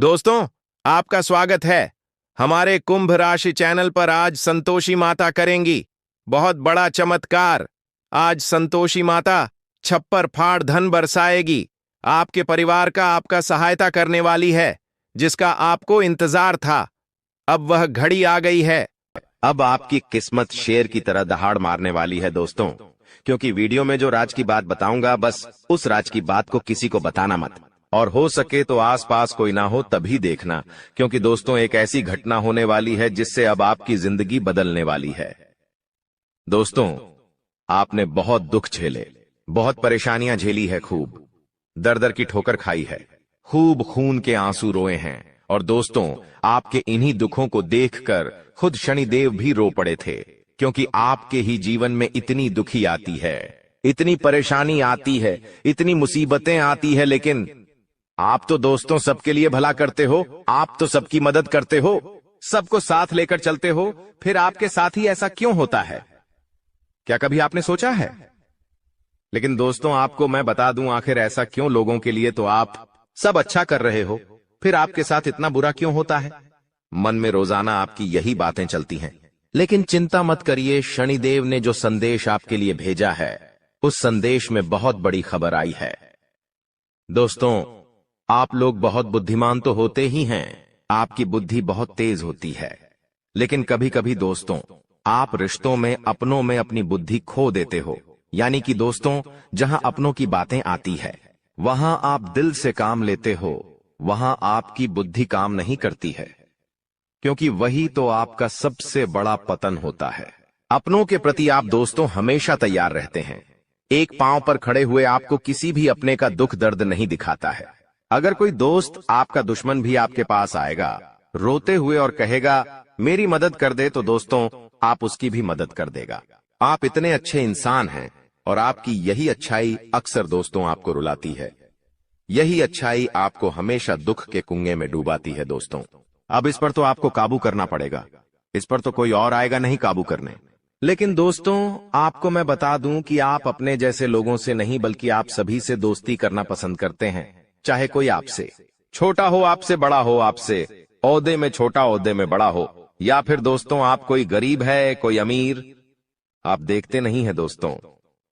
दोस्तों, आपका स्वागत है हमारे कुंभ राशि चैनल पर। आज संतोषी माता करेंगी बहुत बड़ा चमत्कार। आज संतोषी माता छप्पर फाड़ धन बरसाएगी। आपके परिवार का आपका सहायता करने वाली है, जिसका आपको इंतजार था। अब वह घड़ी आ गई है। अब आपकी किस्मत शेर की तरह दहाड़ मारने वाली है दोस्तों, क्योंकि वीडियो में जो राज की बात बताऊंगा, बस उस राज की बात को किसी को बताना मत, और हो सके तो आसपास कोई ना हो तभी देखना, क्योंकि दोस्तों एक ऐसी घटना होने वाली है जिससे अब आपकी जिंदगी बदलने वाली है। दोस्तों, आपने बहुत दुख झेले, बहुत परेशानियां झेली है, खूब दर दर की ठोकर खाई है, खूब खून के आंसू रोए हैं। और दोस्तों, आपके इन्हीं दुखों को देखकर खुद शनिदेव भी रो पड़े थे, क्योंकि आपके ही जीवन में इतनी दुखी आती है, इतनी परेशानी आती है, इतनी मुसीबतें आती है, लेकिन आप तो दोस्तों सबके लिए भला करते हो, आप तो सबकी मदद करते हो, सबको साथ लेकर चलते हो। फिर आपके साथ ही ऐसा क्यों होता है? क्या कभी आपने सोचा है? लेकिन दोस्तों, आपको मैं बता दूं, आखिर ऐसा क्यों लोगों के लिए तो आप सब अच्छा कर रहे हो, फिर आपके साथ इतना बुरा क्यों होता है? मन में रोजाना आपकी यही बातें चलती हैं। लेकिन चिंता मत करिए, शनिदेव ने जो संदेश आपके लिए भेजा है, उस संदेश में बहुत बड़ी खबर आई है। दोस्तों, आप लोग बहुत बुद्धिमान तो होते ही हैं, आपकी बुद्धि बहुत तेज होती है, लेकिन कभी कभी दोस्तों आप रिश्तों में, अपनों में अपनी बुद्धि खो देते हो। यानी कि दोस्तों, जहां अपनों की बातें आती है, वहां आप दिल से काम लेते हो, वहां आपकी बुद्धि काम नहीं करती है, क्योंकि वही तो आपका सबसे बड़ा पतन होता है। अपनों के प्रति आप दोस्तों हमेशा तैयार रहते हैं। एक पांव पर खड़े हुए आपको किसी भी अपने का दुख दर्द नहीं दिखाता है। अगर कोई दोस्त, आपका दुश्मन भी आपके पास आएगा रोते हुए और कहेगा मेरी मदद कर दे, तो दोस्तों आप उसकी भी मदद कर देगा। आप इतने अच्छे इंसान हैं, और आपकी यही अच्छाई अक्सर दोस्तों आपको रुलाती है। यही अच्छाई आपको हमेशा दुख के कुएं में डुबाती है दोस्तों। अब इस पर तो आपको काबू करना पड़ेगा, इस पर तो कोई और आएगा नहीं काबू करने। लेकिन दोस्तों, आपको मैं बता दूं कि आप अपने जैसे लोगों से नहीं, बल्कि आप सभी से दोस्ती करना पसंद करते हैं। चाहे कोई आपसे छोटा हो, आपसे बड़ा हो, आपसे ओहदे में छोटा, ओहदे में बड़ा हो, या फिर दोस्तों आप कोई गरीब है, कोई अमीर, आप देखते नहीं है दोस्तों।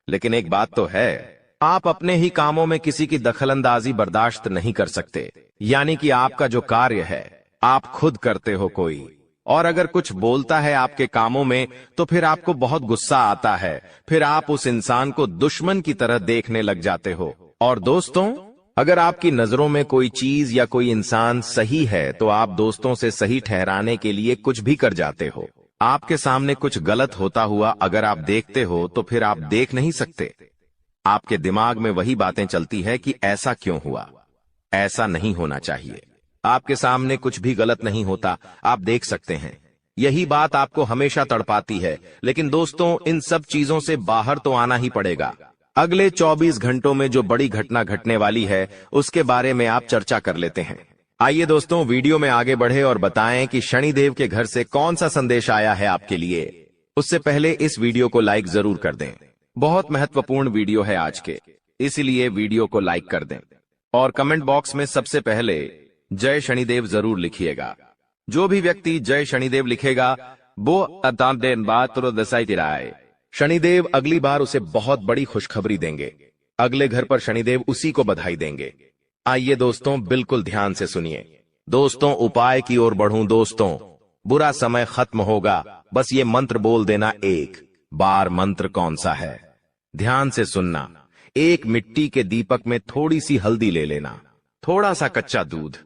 लेकिन एक बात तो है, आप अपने ही कामों में किसी की दखलंदाजी बर्दाश्त नहीं कर सकते। यानी कि आपका जो कार्य है आप खुद करते हो कोई, और अगर कुछ बोलता है आपके कामों में, तो फिर आपको बहुत गुस्सा आता है, फिर आप उस इंसान को दुश्मन की तरह देखने लग जाते हो। और दोस्तों, अगर आपकी नजरों में कोई चीज या कोई इंसान सही है, तो आप दोस्तों से सही ठहराने के लिए कुछ भी कर जाते हो। आपके सामने कुछ गलत होता हुआ अगर आप देखते हो, तो फिर आप देख नहीं सकते। आपके दिमाग में वही बातें चलती है कि ऐसा क्यों हुआ, ऐसा नहीं होना चाहिए। आपके सामने कुछ भी गलत नहीं होता, आप देख सकते हैं। यही बात आपको हमेशा तड़पाती है। लेकिन दोस्तों, इन सब चीजों से बाहर तो आना ही पड़ेगा। अगले 24 घंटों में जो बड़ी घटना घटने वाली है, उसके बारे में आप चर्चा कर लेते हैं। आइए दोस्तों, वीडियो में आगे बढ़े और बताएं कि शनिदेव के घर से कौन सा संदेश आया है आपके लिए। उससे पहले इस वीडियो को लाइक जरूर कर दें। बहुत महत्वपूर्ण वीडियो है आज के, इसलिए वीडियो को लाइक कर दें, और कमेंट बॉक्स में सबसे पहले जय शनिदेव जरूर लिखिएगा। जो भी व्यक्ति जय शनिदेव लिखेगा, वो शनिदेव अगली बार उसे बहुत बड़ी खुशखबरी देंगे। अगले घर पर शनिदेव उसी को बधाई देंगे। आइए दोस्तों, बिल्कुल ध्यान से सुनिए। दोस्तों, उपाय की ओर बढ़ूं दोस्तों। बुरा समय खत्म होगा, बस ये मंत्र बोल देना एक बार। मंत्र कौन सा है? ध्यान से सुनना। एक मिट्टी के दीपक में थोड़ी सी हल्दी ले लेना, थोड़ा सा कच्चा दूध,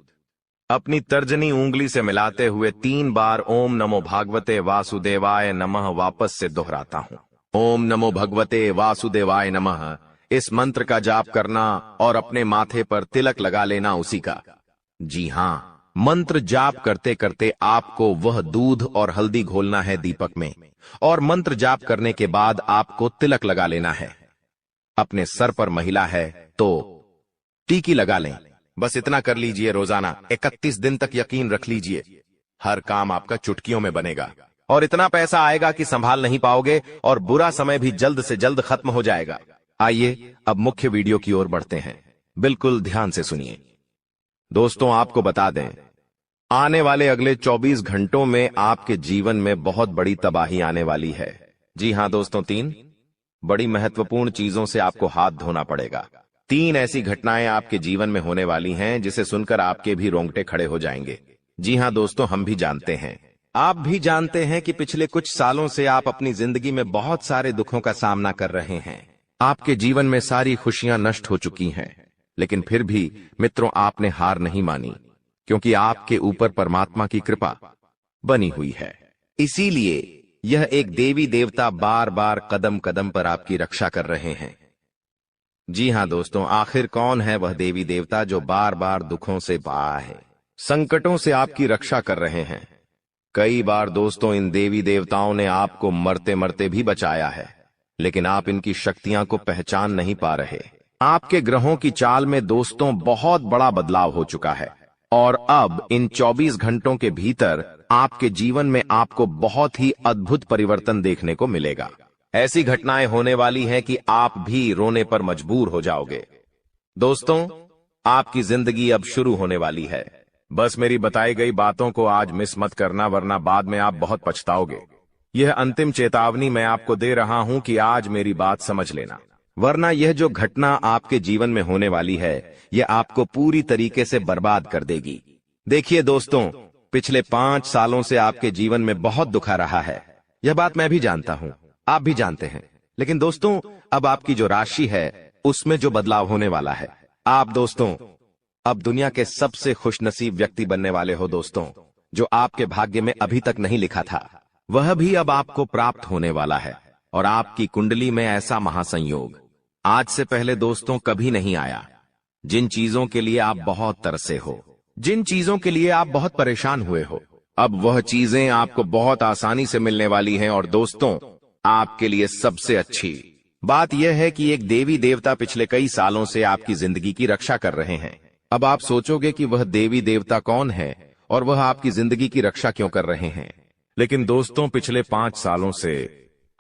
अपनी तर्जनी उंगली से मिलाते हुए 3 बार ओम नमो भागवते वासुदेवाय नमः वापस से दोहराता हूं। ओम नमो भगवते वासुदेवाय नमः। इस मंत्र का जाप करना और अपने माथे पर तिलक लगा लेना उसी का। जी हां, मंत्र जाप करते करते आपको वह दूध और हल्दी घोलना है दीपक में, और मंत्र जाप करने के बाद आपको तिलक लगा लेना है। अपने सर पर महिला है तो टीकी लगा लें। बस इतना कर लीजिए रोजाना 31 दिन तक। यकीन रख लीजिए, हर काम आपका चुटकियों में बनेगा, और इतना पैसा आएगा कि संभाल नहीं पाओगे, और बुरा समय भी जल्द से जल्द खत्म हो जाएगा। आइए अब मुख्य वीडियो की ओर बढ़ते हैं। बिल्कुल ध्यान से सुनिए। दोस्तों आपको बता दें, आने वाले अगले 24 घंटों में आपके जीवन में बहुत बड़ी तबाही आने वाली है। जी हां दोस्तों, 3 बड़ी महत्वपूर्ण चीजों से आपको हाथ धोना पड़ेगा। 3 ऐसी घटनाएं आपके जीवन में होने वाली हैं जिसे सुनकर आपके भी रोंगटे खड़े हो जाएंगे। जी हां दोस्तों, हम भी जानते हैं, आप भी जानते हैं कि पिछले कुछ सालों से आप अपनी जिंदगी में बहुत सारे दुखों का सामना कर रहे हैं। आपके जीवन में सारी खुशियां नष्ट हो चुकी हैं, लेकिन फिर भी मित्रों आपने हार नहीं मानी, क्योंकि आपके ऊपर परमात्मा की कृपा बनी हुई है। इसीलिए यह एक देवी देवता बार बार कदम कदम पर आपकी रक्षा कर रहे हैं। जी हां दोस्तों, आखिर कौन है वह देवी देवता जो बार बार दुखों से बाहर है, संकटों से आपकी रक्षा कर रहे हैं। कई बार दोस्तों इन देवी देवताओं ने आपको मरते मरते भी बचाया है, लेकिन आप इनकी शक्तियां को पहचान नहीं पा रहे। आपके ग्रहों की चाल में दोस्तों बहुत बड़ा बदलाव हो चुका है, और अब इन 24 घंटों के भीतर आपके जीवन में आपको बहुत ही अद्भुत परिवर्तन देखने को मिलेगा। ऐसी घटनाएं होने वाली हैं कि आप भी रोने पर मजबूर हो जाओगे। दोस्तों, आपकी जिंदगी अब शुरू होने वाली है। बस मेरी बताई गई बातों को आज मिस मत करना, वरना बाद में आप बहुत पछताओगे। यह अंतिम चेतावनी मैं आपको दे रहा हूं कि आज मेरी बात समझ लेना, वरना यह जो घटना आपके जीवन में होने वाली है यह आपको पूरी तरीके से बर्बाद कर देगी। देखिए दोस्तों, पिछले 5 सालों से आपके जीवन में बहुत दुख आ रहा है। यह बात मैं भी जानता हूं, आप भी जानते हैं। लेकिन दोस्तों, अब आपकी जो राशि है उसमें जो बदलाव होने वाला है, आप दोस्तों अब दुनिया के सबसे खुशनसीब व्यक्ति बनने वाले हो। दोस्तों, जो आपके भाग्य में अभी तक नहीं लिखा था वह भी अब आपको प्राप्त होने वाला है, और आपकी कुंडली में ऐसा महासंयोग आज से पहले दोस्तों कभी नहीं आया। जिन चीजों के लिए आप बहुत तरसे हो, जिन चीजों के लिए आप बहुत परेशान हुए हो, अब वह चीजें आपको बहुत आसानी से मिलने वाली हैं। और दोस्तों, आपके लिए सबसे अच्छी बात यह है कि एक देवी देवता पिछले कई सालों से आपकी जिंदगी की रक्षा कर रहे हैं। अब आप सोचोगे कि वह देवी देवता कौन है और वह आपकी जिंदगी की रक्षा क्यों कर रहे हैं। लेकिन दोस्तों, पिछले 5 सालों से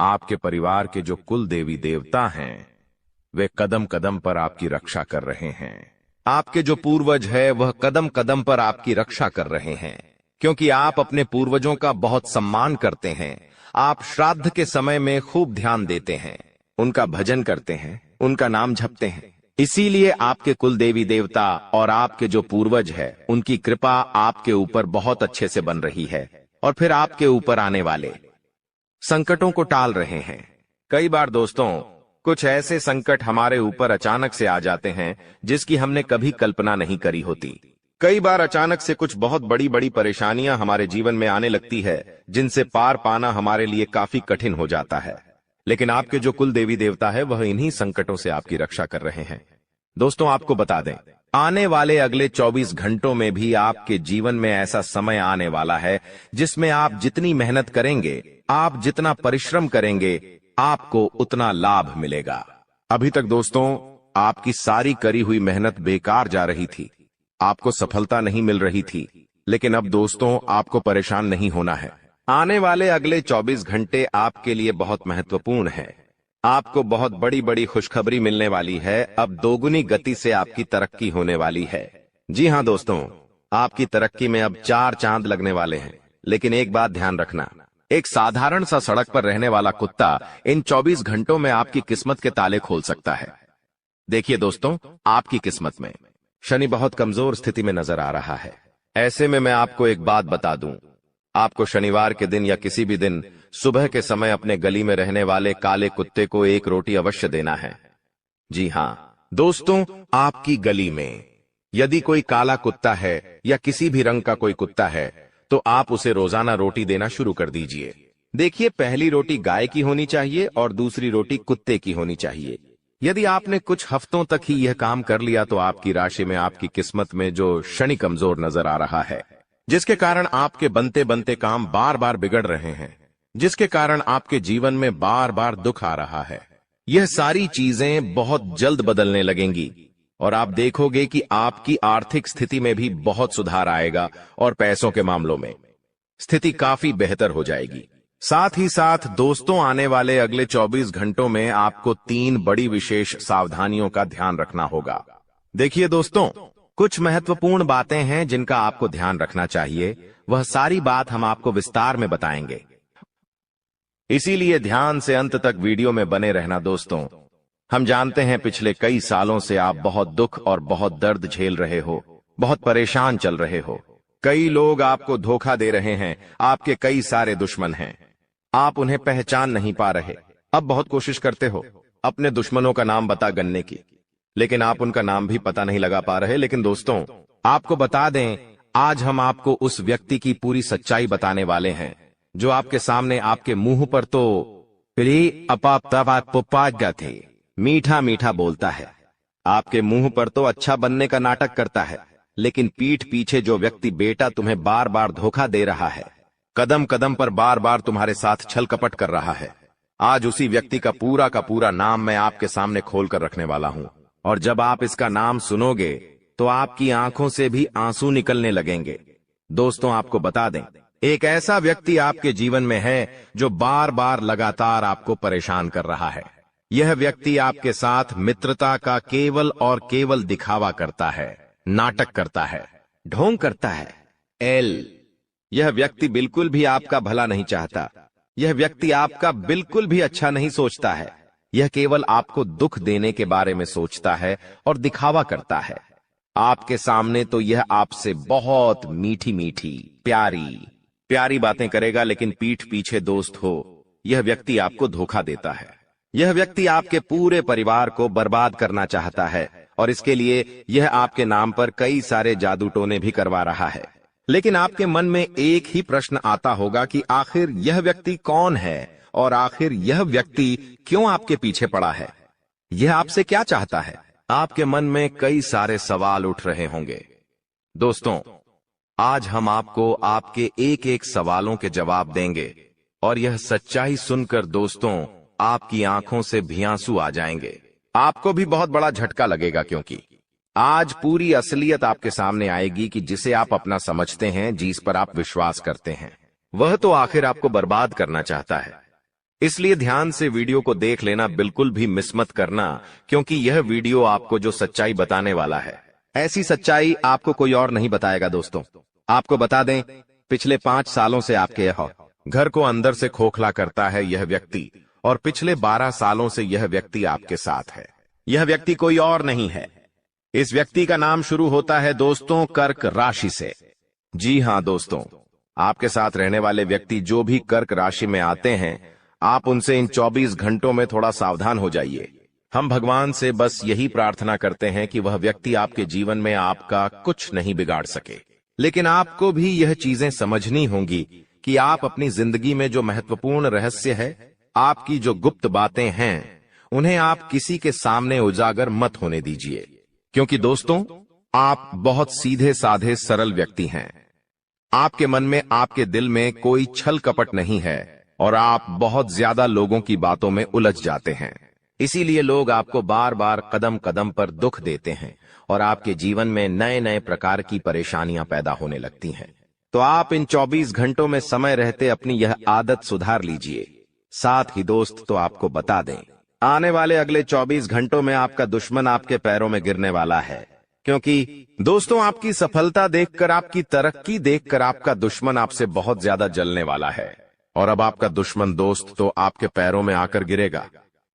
आपके परिवार के जो कुल देवी देवता हैं वे कदम कदम पर आपकी रक्षा कर रहे हैं। आपके जो पूर्वज है वह कदम कदम पर आपकी रक्षा कर रहे हैं, क्योंकि आप अपने पूर्वजों का बहुत सम्मान करते हैं। आप श्राद्ध के समय में खूब ध्यान देते हैं, उनका भजन करते हैं, उनका नाम जपते हैं। इसीलिए आपके कुल देवी देवता और आपके जो पूर्वज है उनकी कृपा आपके ऊपर बहुत अच्छे से बन रही है, और फिर आपके ऊपर आने वाले संकटों को टाल रहे हैं। कई बार दोस्तों कुछ ऐसे संकट हमारे ऊपर अचानक से आ जाते हैं जिसकी हमने कभी कल्पना नहीं करी होती। कई बार अचानक से कुछ बहुत बड़ी बड़ी परेशानियां हमारे जीवन में आने लगती है जिनसे पार पाना हमारे लिए काफी कठिन हो जाता है। लेकिन आपके जो कुल देवी देवता है वह इन्हीं संकटों से आपकी रक्षा कर रहे हैं। दोस्तों, आपको बता दें, आने वाले अगले 24 घंटों में भी आपके जीवन में ऐसा समय आने वाला है जिसमें आप जितनी मेहनत करेंगे, आप जितना परिश्रम करेंगे, आपको उतना लाभ मिलेगा। अभी तक दोस्तों आपकी सारी करी हुई मेहनत बेकार जा रही थी, आपको सफलता नहीं मिल रही थी। लेकिन अब दोस्तों आपको परेशान नहीं होना है। आने वाले अगले 24 घंटे आपके लिए बहुत महत्वपूर्ण है। आपको बहुत बड़ी बड़ी खुशखबरी मिलने वाली है। अब दोगुनी गति से आपकी तरक्की होने वाली है। जी हां दोस्तों, आपकी तरक्की में अब 4 चांद लगने वाले हैं। लेकिन एक बात ध्यान रखना, एक साधारण सा सड़क पर रहने वाला कुत्ता इन 24 घंटों में आपकी किस्मत के ताले खोल सकता है। देखिए दोस्तों, आपकी किस्मत में शनि बहुत कमजोर स्थिति में नजर आ रहा है। ऐसे में मैं आपको एक बात बता दूं, आपको शनिवार के दिन या किसी भी दिन सुबह के समय अपने गली में रहने वाले काले कुत्ते को एक रोटी अवश्य देना है। जी हां दोस्तों, आपकी गली में यदि कोई काला कुत्ता है या किसी भी रंग का कोई कुत्ता है तो आप उसे रोजाना रोटी देना शुरू कर दीजिए। देखिए, पहली रोटी गाय की होनी चाहिए और दूसरी रोटी कुत्ते की होनी चाहिए। यदि आपने कुछ हफ्तों तक ही यह काम कर लिया तो आपकी राशि में, आपकी किस्मत में जो शनि कमजोर नजर आ रहा है, जिसके कारण आपके बनते बनते काम बार बार बिगड़ रहे हैं, जिसके कारण आपके जीवन में बार बार दुख आ रहा है, यह सारी चीजें बहुत जल्द बदलने लगेंगी और आप देखोगे कि आपकी आर्थिक स्थिति में भी बहुत सुधार आएगा और पैसों के मामलों में स्थिति काफी बेहतर हो जाएगी। साथ ही साथ दोस्तों, आने वाले अगले 24 घंटों में आपको 3 बड़ी विशेष सावधानियों का ध्यान रखना होगा। देखिए दोस्तों, कुछ महत्वपूर्ण बातें हैं जिनका आपको ध्यान रखना चाहिए। वह सारी बात हम आपको विस्तार में बताएंगे, इसीलिए ध्यान से अंत तक वीडियो में बने रहना दोस्तों। हम जानते हैं पिछले कई सालों से आप बहुत दुख और बहुत दर्द झेल रहे हो, बहुत परेशान चल रहे हो। कई लोग आपको धोखा दे रहे हैं, आपके कई सारे दुश्मन हैं, आप उन्हें पहचान नहीं पा रहे। अब बहुत कोशिश करते हो अपने दुश्मनों का नाम बता गन्ने की, लेकिन आप उनका नाम भी पता नहीं लगा पा रहे। लेकिन दोस्तों, आपको बता दें, आज हम आपको उस व्यक्ति की पूरी सच्चाई बताने वाले हैं जो आपके सामने आपके मुंह पर तो थे मीठा मीठा बोलता है, आपके मुंह पर तो अच्छा बनने का नाटक करता है, लेकिन पीठ पीछे जो व्यक्ति बेटा तुम्हें बार बार धोखा दे रहा है, कदम कदम पर बार बार तुम्हारे साथ छल कपट कर रहा है, आज उसी व्यक्ति का पूरा नाम मैं आपके सामने खोल कर रखने वाला हूं। और जब आप इसका नाम सुनोगे तो आपकी आंखों से भी आंसू निकलने लगेंगे। दोस्तों, आपको बता दें, एक ऐसा व्यक्ति आपके जीवन में है जो बार बार लगातार आपको परेशान कर रहा है। यह व्यक्ति आपके साथ मित्रता का केवल और केवल दिखावा करता है, नाटक करता है, ढोंग करता है। यह व्यक्ति बिल्कुल भी आपका भला नहीं चाहता, यह व्यक्ति आपका बिल्कुल भी अच्छा नहीं सोचता है। यह केवल आपको दुख देने के बारे में सोचता है और दिखावा करता है। आपके सामने तो यह आपसे बहुत मीठी मीठी प्यारी प्यारी बातें करेगा, लेकिन पीठ पीछे दोस्त हो, यह व्यक्ति आपको धोखा देता है। यह व्यक्ति आपके पूरे परिवार को बर्बाद करना चाहता है और इसके लिए यह आपके नाम पर कई सारे जादू टोने भी करवा रहा है। लेकिन आपके मन में एक ही प्रश्न आता होगा कि आखिर यह व्यक्ति कौन है और आखिर यह व्यक्ति क्यों आपके पीछे पड़ा है, यह आपसे क्या चाहता है। आपके मन में कई सारे सवाल उठ रहे होंगे। दोस्तों, आज हम आपको आपके एक एक सवालों के जवाब देंगे और यह सच्चाई सुनकर दोस्तों आपकी आंखों से भी आंसू आ जाएंगे। आपको भी बहुत बड़ा झटका लगेगा, क्योंकि आज पूरी असलियत आपके सामने आएगी कि जिसे आप अपना समझते हैं, जिस पर आप विश्वास करते हैं, वह तो आखिर आपको बर्बाद करना चाहता है। इसलिए ध्यान से वीडियो को देख लेना, बिल्कुल भी मिस मत करना, क्योंकि यह वीडियो आपको जो सच्चाई बताने वाला है, ऐसी सच्चाई आपको कोई और नहीं बताएगा। दोस्तों, आपको बता दें, पिछले 5 सालों से आपके घर को अंदर से खोखला करता है यह व्यक्ति, और पिछले 12 सालों से यह व्यक्ति आपके साथ है। यह व्यक्ति कोई और नहीं है। इस व्यक्ति का नाम शुरू होता है दोस्तों कर्क राशि से। जी हां दोस्तों, आपके साथ रहने वाले व्यक्ति जो भी कर्क राशि में आते हैं, आप उनसे इन 24 घंटों में थोड़ा सावधान हो जाइए। हम भगवान से बस यही प्रार्थना करते हैं कि वह व्यक्ति आपके जीवन में आपका कुछ नहीं बिगाड़ सके। लेकिन आपको भी यह चीजें समझनी होंगी कि आप अपनी जिंदगी में जो महत्वपूर्ण रहस्य है, आपकी जो गुप्त बातें हैं, उन्हें आप किसी के सामने उजागर मत होने दीजिए। क्योंकि दोस्तों, आप बहुत सीधे साधे सरल व्यक्ति हैं। आपके मन में, आपके दिल में कोई छल कपट नहीं है और आप बहुत ज्यादा लोगों की बातों में उलझ जाते हैं। इसीलिए लोग आपको बार बार कदम कदम पर दुख देते हैं और आपके जीवन में नए नए प्रकार की परेशानियां पैदा होने लगती हैं। तो आप इन 24 घंटों में समय रहते अपनी यह आदत सुधार लीजिए। साथ ही दोस्त, तो आपको बता दें, आने वाले अगले 24 घंटों में आपका दुश्मन आपके पैरों में गिरने वाला है। क्योंकि दोस्तों, आपकी सफलता देखकर, आपकी तरक्की देखकर आपका दुश्मन आपसे बहुत ज्यादा जलने वाला है। और अब आपका दुश्मन दोस्त तो आपके पैरों में आकर गिरेगा,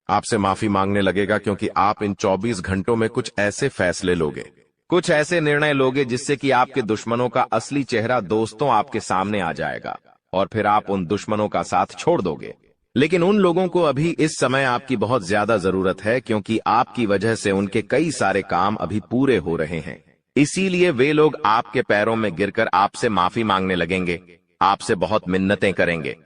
आपसे माफी मांगने लगेगा, क्योंकि आप इन 24 घंटों में कुछ ऐसे फैसले लोगे, कुछ ऐसे निर्णय लोगे जिससे कि आपके दुश्मनों का असली चेहरा दोस्तों आपके सामने आ जाएगा और फिर आप उन दुश्मनों का साथ छोड़ दोगे। लेकिन उन लोगों को अभी इस समय आपकी बहुत ज्यादा जरूरत है, क्योंकि आपकी वजह से उनके कई सारे काम अभी पूरे हो रहे हैं। इसीलिए वे लोग आपके पैरों में गिरकर आपसे माफी मांगने लगेंगे, आपसे बहुत मिन्नतें करेंगे।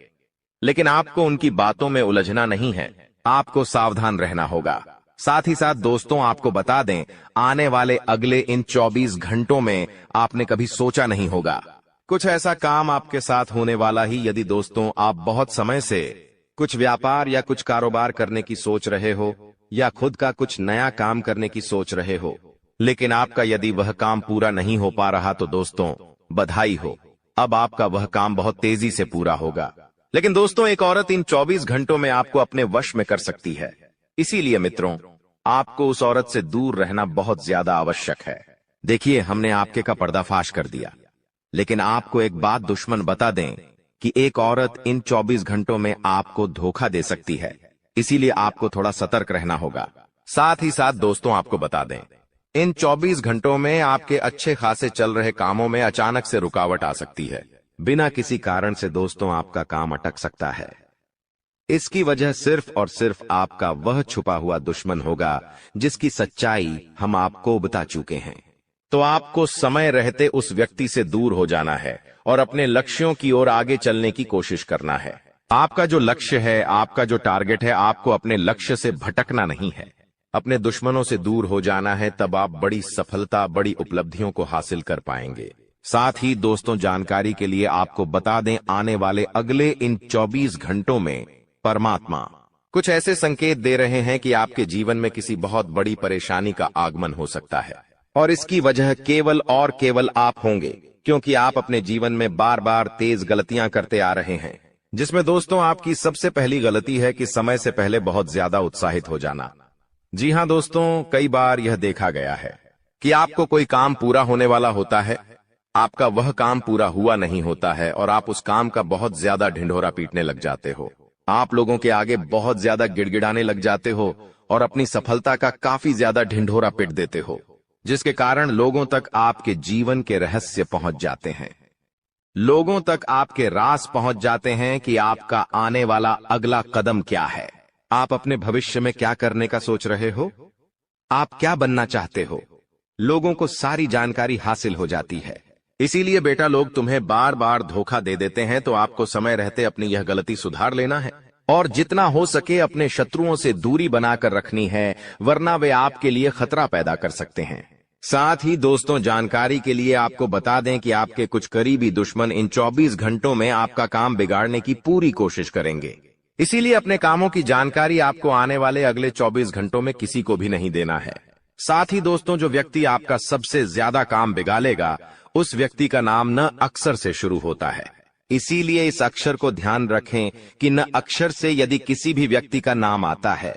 लेकिन आपको उनकी बातों में उलझना नहीं है, आपको सावधान रहना होगा। साथ ही साथ दोस्तों, आपको बता दें, आने वाले अगले इन 24 घंटों में आपने कभी सोचा नहीं होगा, कुछ ऐसा काम आपके साथ होने वाला ही। यदि दोस्तों आप बहुत समय से कुछ व्यापार या कुछ कारोबार करने की सोच रहे हो या खुद का कुछ नया काम करने की सोच रहे हो, लेकिन आपका यदि वह काम पूरा नहीं हो पा रहा, तो दोस्तों बधाई हो, अब आपका वह काम बहुत तेजी से पूरा होगा। लेकिन दोस्तों, एक औरत इन 24 घंटों में आपको अपने वश में कर सकती है। इसीलिए मित्रों, आपको उस औरत से दूर रहना बहुत ज्यादा आवश्यक है। देखिए, हमने आपके का पर्दाफाश कर दिया, लेकिन आपको एक बात दुश्मन बता दें कि एक औरत इन 24 घंटों में आपको धोखा दे सकती है, इसीलिए आपको थोड़ा सतर्क रहना होगा। साथ ही साथ दोस्तों आपको बता दें, इन 24 घंटों में आपके अच्छे खासे चल रहे कामों में अचानक से रुकावट आ सकती है। बिना किसी कारण से दोस्तों आपका काम अटक सकता है। इसकी वजह सिर्फ और सिर्फ आपका वह छुपा हुआ दुश्मन होगा जिसकी सच्चाई हम आपको बता चुके हैं। तो आपको समय रहते उस व्यक्ति से दूर हो जाना है और अपने लक्ष्यों की ओर आगे चलने की कोशिश करना है। आपका जो लक्ष्य है, आपका जो टारगेट है, आपको अपने लक्ष्य से भटकना नहीं है, अपने दुश्मनों से दूर हो जाना है। तब आप बड़ी सफलता, बड़ी उपलब्धियों को हासिल कर पाएंगे। साथ ही दोस्तों, जानकारी के लिए आपको बता दें, आने वाले अगले इन 24 घंटों में परमात्मा कुछ ऐसे संकेत दे रहे हैं कि आपके जीवन में किसी बहुत बड़ी परेशानी का आगमन हो सकता है, और इसकी वजह केवल और केवल आप होंगे, क्योंकि आप अपने जीवन में बार बार तेज गलतियां करते आ रहे हैं, जिसमें दोस्तों आपकी सबसे पहली गलती है कि समय से पहले बहुत ज्यादा उत्साहित हो जाना। जी हां दोस्तों, कई बार यह देखा गया है कि आपको कोई काम पूरा होने वाला होता है, आपका वह काम पूरा हुआ नहीं होता है और आप उस काम का बहुत ज्यादा ढिंढोरा पीटने लग जाते हो। आप लोगों के आगे बहुत ज्यादा गिड़गिड़ाने लग जाते हो और अपनी सफलता का काफी ज्यादा ढिंढोरा पीट देते हो, जिसके कारण लोगों तक आपके जीवन के रहस्य पहुंच जाते हैं। लोगों तक आपके राज पहुंच जाते हैं कि आपका आने वाला अगला कदम क्या है, आप अपने भविष्य में क्या करने का सोच रहे हो, आप क्या बनना चाहते हो। लोगों को सारी जानकारी हासिल हो जाती है। इसीलिए बेटा, लोग तुम्हें बार बार धोखा दे देते हैं, तो आपको समय रहते अपनी यह गलती सुधार लेना है और जितना हो सके अपने शत्रुओं से दूरी बनाकर रखनी है, वरना वे आपके लिए खतरा पैदा कर सकते हैं। साथ ही दोस्तों, जानकारी के लिए आपको बता दें कि आपके कुछ करीबी दुश्मन इन 24 घंटों में आपका काम बिगाड़ने की पूरी कोशिश करेंगे। इसीलिए अपने कामों की जानकारी आपको आने वाले अगले 24 घंटों में किसी को भी नहीं देना है। साथ ही दोस्तों, जो व्यक्ति आपका सबसे ज्यादा काम बिगाड़ेगा, उस व्यक्ति का नाम न अक्षर से शुरू होता है। इसीलिए इस अक्षर को ध्यान रखें कि न अक्षर से यदि किसी भी व्यक्ति का नाम आता है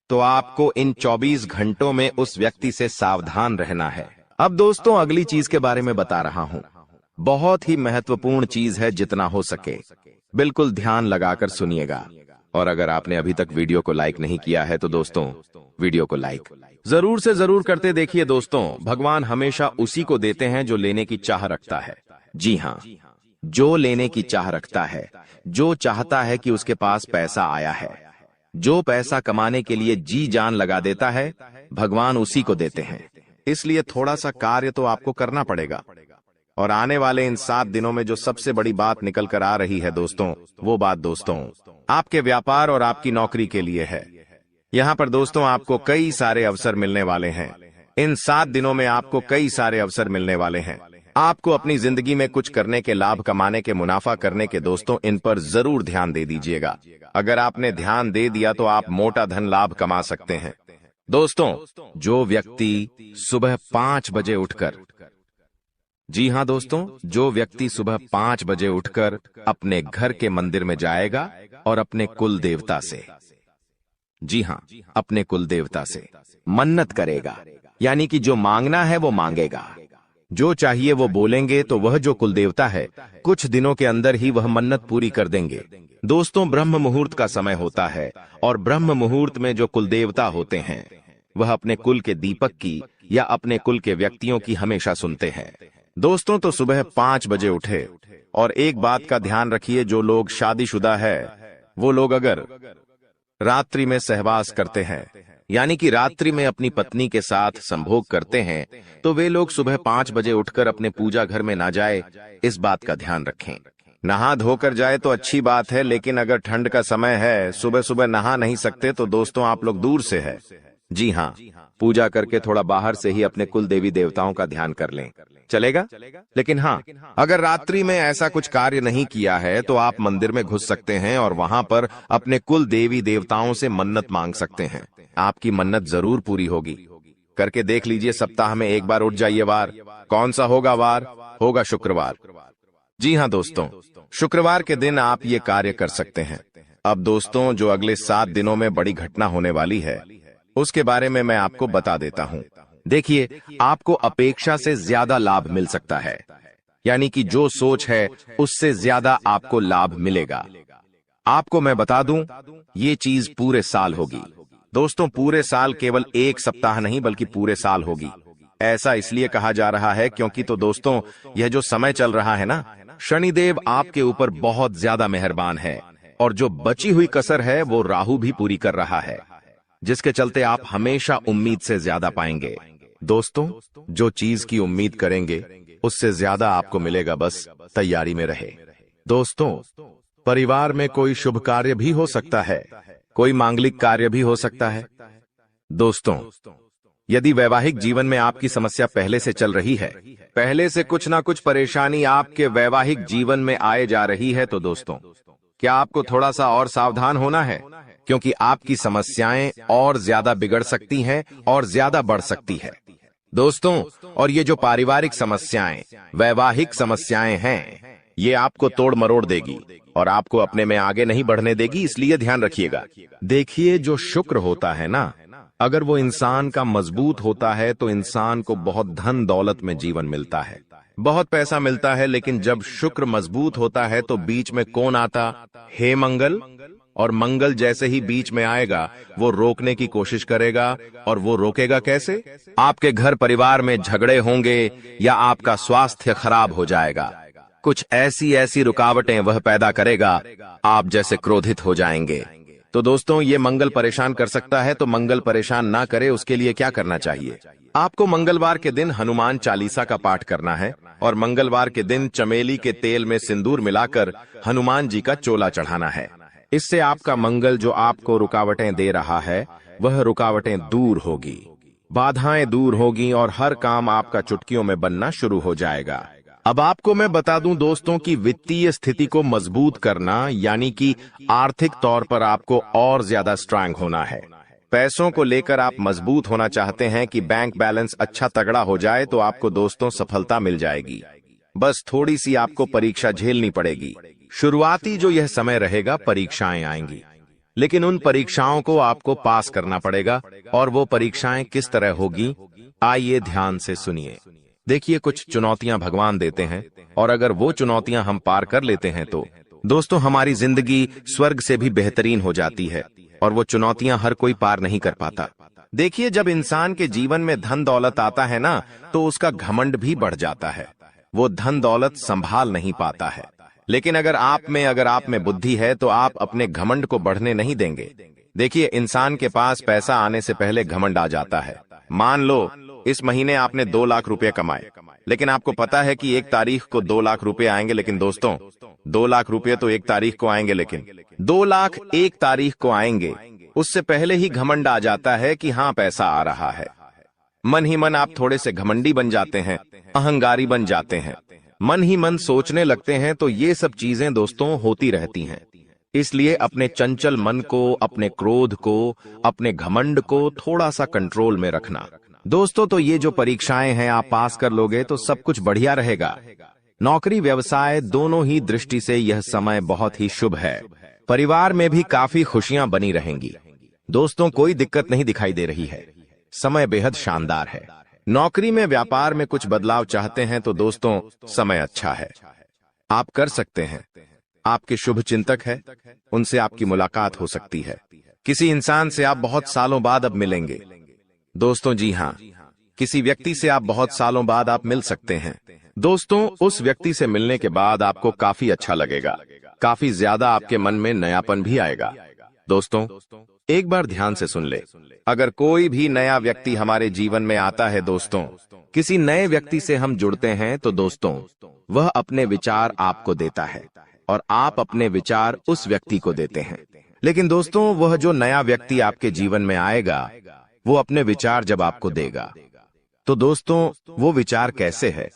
तो आपको इन 24 घंटों में उस व्यक्ति से सावधान रहना है। अब दोस्तों, अगली चीज के बारे में बता रहा हूं। बहुत ही महत्वपूर्ण चीज है, जितना हो सके बिल्कुल ध्यान लगाकर सुनिएगा। और अगर आपने अभी तक वीडियो को लाइक नहीं किया है तो दोस्तों, वीडियो को लाइक जरूर से जरूर करते देखिए। दोस्तों, भगवान हमेशा उसी को देते हैं जो लेने की चाह रखता है। जी हाँ, जो लेने की चाह रखता है, जो चाहता है कि उसके पास पैसा आया है, जो पैसा कमाने के लिए जी जान लगा देता है, भगवान उसी को देते हैं। इसलिए थोड़ा सा कार्य तो आपको करना पड़ेगा। और आने वाले इन 7 दिनों में जो सबसे बड़ी बात निकल कर आ रही है दोस्तों, वो बात दोस्तों आपके व्यापार और आपकी नौकरी के लिए है। यहाँ पर दोस्तों आपको कई सारे अवसर मिलने वाले हैं। इन 7 दिनों में आपको कई सारे अवसर मिलने वाले हैं। आपको अपनी जिंदगी में कुछ करने के, लाभ कमाने के, मुनाफा करने के दोस्तों, इन पर जरूर ध्यान दे दीजिएगा। अगर आपने ध्यान दे दिया तो आप मोटा धन लाभ कमा सकते हैं। दोस्तों, जो व्यक्ति सुबह 5 बजे उठकर, जी हां दोस्तों, जो व्यक्ति सुबह 5 बजे उठकर अपने घर के मंदिर में जाएगा और अपने कुल देवता से, जी हां, अपने कुल देवता से मन्नत करेगा, यानी कि जो मांगना है वो मांगेगा, जो चाहिए वो बोलेंगे, तो वह जो कुल देवता है कुछ दिनों के अंदर ही वह मन्नत पूरी कर देंगे। दोस्तों, ब्रह्म मुहूर्त का समय होता है और ब्रह्म मुहूर्त में जो कुल देवता होते हैं वह अपने कुल के दीपक की या अपने कुल के व्यक्तियों की हमेशा सुनते हैं। दोस्तों, तो सुबह 5 बजे उठे। और एक बात का ध्यान रखिए, जो लोग शादीशुदा है वो लोग अगर रात्रि में सहवास करते हैं, यानी कि रात्रि में अपनी पत्नी के साथ संभोग करते हैं, तो वे लोग सुबह 5 बजे उठकर अपने पूजा घर में ना जाए, इस बात का ध्यान रखें। नहा धोकर जाए तो अच्छी बात है, लेकिन अगर ठंड का समय है, सुबह सुबह नहा नहीं सकते, तो दोस्तों आप लोग दूर से है, जी हाँ, पूजा करके थोड़ा बाहर से ही अपने कुल देवी देवताओं का ध्यान कर लें, चलेगा। लेकिन हाँ, अगर रात्रि में ऐसा कुछ कार्य नहीं किया है तो आप मंदिर में घुस सकते हैं और वहां पर अपने कुल देवी देवताओं से मन्नत मांग सकते हैं। आपकी मन्नत जरूर पूरी होगी। करके देख लीजिए, सप्ताह में एक बार उठ जाइए। वार कौन सा होगा? वार होगा शुक्रवार। जी हाँ दोस्तों, शुक्रवार के दिन आप ये कार्य कर सकते हैं। अब दोस्तों, जो अगले 7 दिनों में बड़ी घटना होने वाली है उसके बारे में मैं आपको बता देता हूँ। देखिए, आपको अपेक्षा से ज्यादा लाभ मिल सकता है, यानी कि जो सोच है उससे ज्यादा आपको लाभ मिलेगा। आपको मैं बता दूं, ये चीज पूरे साल होगी। दोस्तों, पूरे साल केवल एक सप्ताह नहीं बल्कि पूरे साल होगी। ऐसा इसलिए कहा जा रहा है क्योंकि तो दोस्तों, यह जो समय चल रहा है ना, शनिदेव आपके ऊपर बहुत ज्यादा मेहरबान है और जो बची हुई कसर है वो राहु भी पूरी कर रहा है, जिसके चलते आप हमेशा उम्मीद से ज्यादा पाएंगे। दोस्तों, जो चीज की उम्मीद करेंगे उससे ज्यादा आपको मिलेगा, बस तैयारी में रहे। दोस्तों, परिवार में कोई शुभ कार्य भी हो सकता है, कोई मांगलिक कार्य भी हो सकता है। दोस्तों, यदि वैवाहिक जीवन में आपकी समस्या पहले से चल रही है, पहले से कुछ ना कुछ परेशानी आपके वैवाहिक जीवन में आए जा रही है, तो दोस्तों, क्या आपको थोड़ा सा और सावधान होना है, क्योंकि आपकी समस्याएं और ज्यादा बिगड़ सकती हैं और ज्यादा बढ़ सकती है। दोस्तों, और ये जो पारिवारिक समस्याएं, वैवाहिक समस्याएं हैं, ये आपको तोड़ मरोड़ देगी और आपको अपने में आगे नहीं बढ़ने देगी, इसलिए ध्यान रखिएगा। देखिए, जो शुक्र होता है ना, अगर वो इंसान का मजबूत होता है तो इंसान को बहुत धन दौलत में जीवन मिलता है, बहुत पैसा मिलता है। लेकिन जब शुक्र मजबूत होता है तो बीच में कौन आता? हे मंगल। और मंगल जैसे ही बीच में आएगा, वो रोकने की कोशिश करेगा। और वो रोकेगा कैसे? आपके घर परिवार में झगड़े होंगे या आपका स्वास्थ्य खराब हो जाएगा। कुछ ऐसी ऐसी रुकावटें वह पैदा करेगा, आप जैसे क्रोधित हो जाएंगे। तो दोस्तों, ये मंगल परेशान कर सकता है, तो मंगल परेशान ना करे उसके लिए क्या करना चाहिए? आपको मंगलवार के दिन हनुमान चालीसा का पाठ करना है और मंगलवार के दिन चमेली के तेल में सिंदूर मिलाकर हनुमान जी का चोला चढ़ाना है। इससे आपका मंगल जो आपको रुकावटें दे रहा है, वह रुकावटें दूर होगी, बाधाएं दूर होगी और हर काम आपका चुटकियों में बनना शुरू हो जाएगा। अब आपको मैं बता दूं दोस्तों कि वित्तीय स्थिति को मजबूत करना, यानी कि आर्थिक तौर पर आपको और ज्यादा स्ट्रांग होना है। पैसों को लेकर आप मजबूत होना चाहते हैं कि बैंक बैलेंस अच्छा तगड़ा हो जाए, तो आपको दोस्तों सफलता मिल जाएगी। बस थोड़ी सी आपको परीक्षा झेलनी पड़ेगी। शुरुआती जो यह समय रहेगा, परीक्षाएं आएंगी, लेकिन उन परीक्षाओं को आपको पास करना पड़ेगा। और वो परीक्षाएं किस तरह होगी, आइए ध्यान से सुनिए। देखिए, कुछ चुनौतियां भगवान देते हैं और अगर वो चुनौतियां हम पार कर लेते हैं तो दोस्तों, हमारी जिंदगी स्वर्ग से भी बेहतरीन हो जाती है। और वो चुनौतियां हर कोई पार नहीं कर पाता। देखिए, जब इंसान के जीवन में धन दौलत आता है ना, तो उसका घमंड भी बढ़ जाता है। वो धन दौलत संभाल नहीं पाता है। लेकिन अगर आप में बुद्धि है तो आप अपने घमंड को बढ़ने नहीं देंगे। देखिए, इंसान के पास पैसा आने से पहले घमंड आ जाता है। मान लो इस महीने आपने 2 लाख रुपए कमाए, लेकिन आपको पता है कि 1 तारीख को 2 लाख रुपए आएंगे। लेकिन दोस्तों, 2 लाख रुपए तो 1 तारीख को आएंगे, लेकिन 2 लाख 1 तारीख को आएंगे, उससे पहले ही घमंड आ जाता है कि हाँ, पैसा आ रहा है। मन ही मन आप थोड़े से घमंडी बन जाते हैं, अहंकारी बन जाते हैं, मन ही मन सोचने लगते हैं। तो ये सब चीजें दोस्तों होती रहती हैं। इसलिए अपने चंचल मन को, अपने क्रोध को, अपने घमंड को थोड़ा सा कंट्रोल में रखना। दोस्तों, तो ये जो परीक्षाएं हैं, आप पास कर लोगे तो सब कुछ बढ़िया रहेगा। नौकरी व्यवसाय दोनों ही दृष्टि से यह समय बहुत ही शुभ है। परिवार में भी काफी खुशियां बनी रहेंगी। दोस्तों, कोई दिक्कत नहीं दिखाई दे रही है, समय बेहद शानदार है। नौकरी में, व्यापार में कुछ बदलाव चाहते हैं तो दोस्तों, समय अच्छा है, आप कर सकते हैं। आपके शुभ चिंतक है, उनसे आपकी मुलाकात हो सकती है। किसी इंसान से आप बहुत सालों बाद अब मिलेंगे। दोस्तों, जी हाँ, किसी व्यक्ति से आप बहुत सालों बाद आप मिल सकते हैं। दोस्तों, उस व्यक्ति से मिलने के बाद आपको काफी अच्छा लगेगा, काफी ज्यादा आपके मन में नयापन भी आएगा। दोस्तों, एक बार ध्यान से सुन ले, अगर कोई भी नया व्यक्ति हमारे जीवन में आता है दोस्तों, किसी नए व्यक्ति से हम जुड़ते हैं, तो दोस्तों, वह अपने विचार आपको देता है और आप अपने विचार उस व्यक्ति को देते हैं। लेकिन दोस्तों, वह जो नया व्यक्ति आपके जीवन में आएगा, वो अपने विचार जब आपको देगा, तो दोस्तों, वो विचार कैसे है,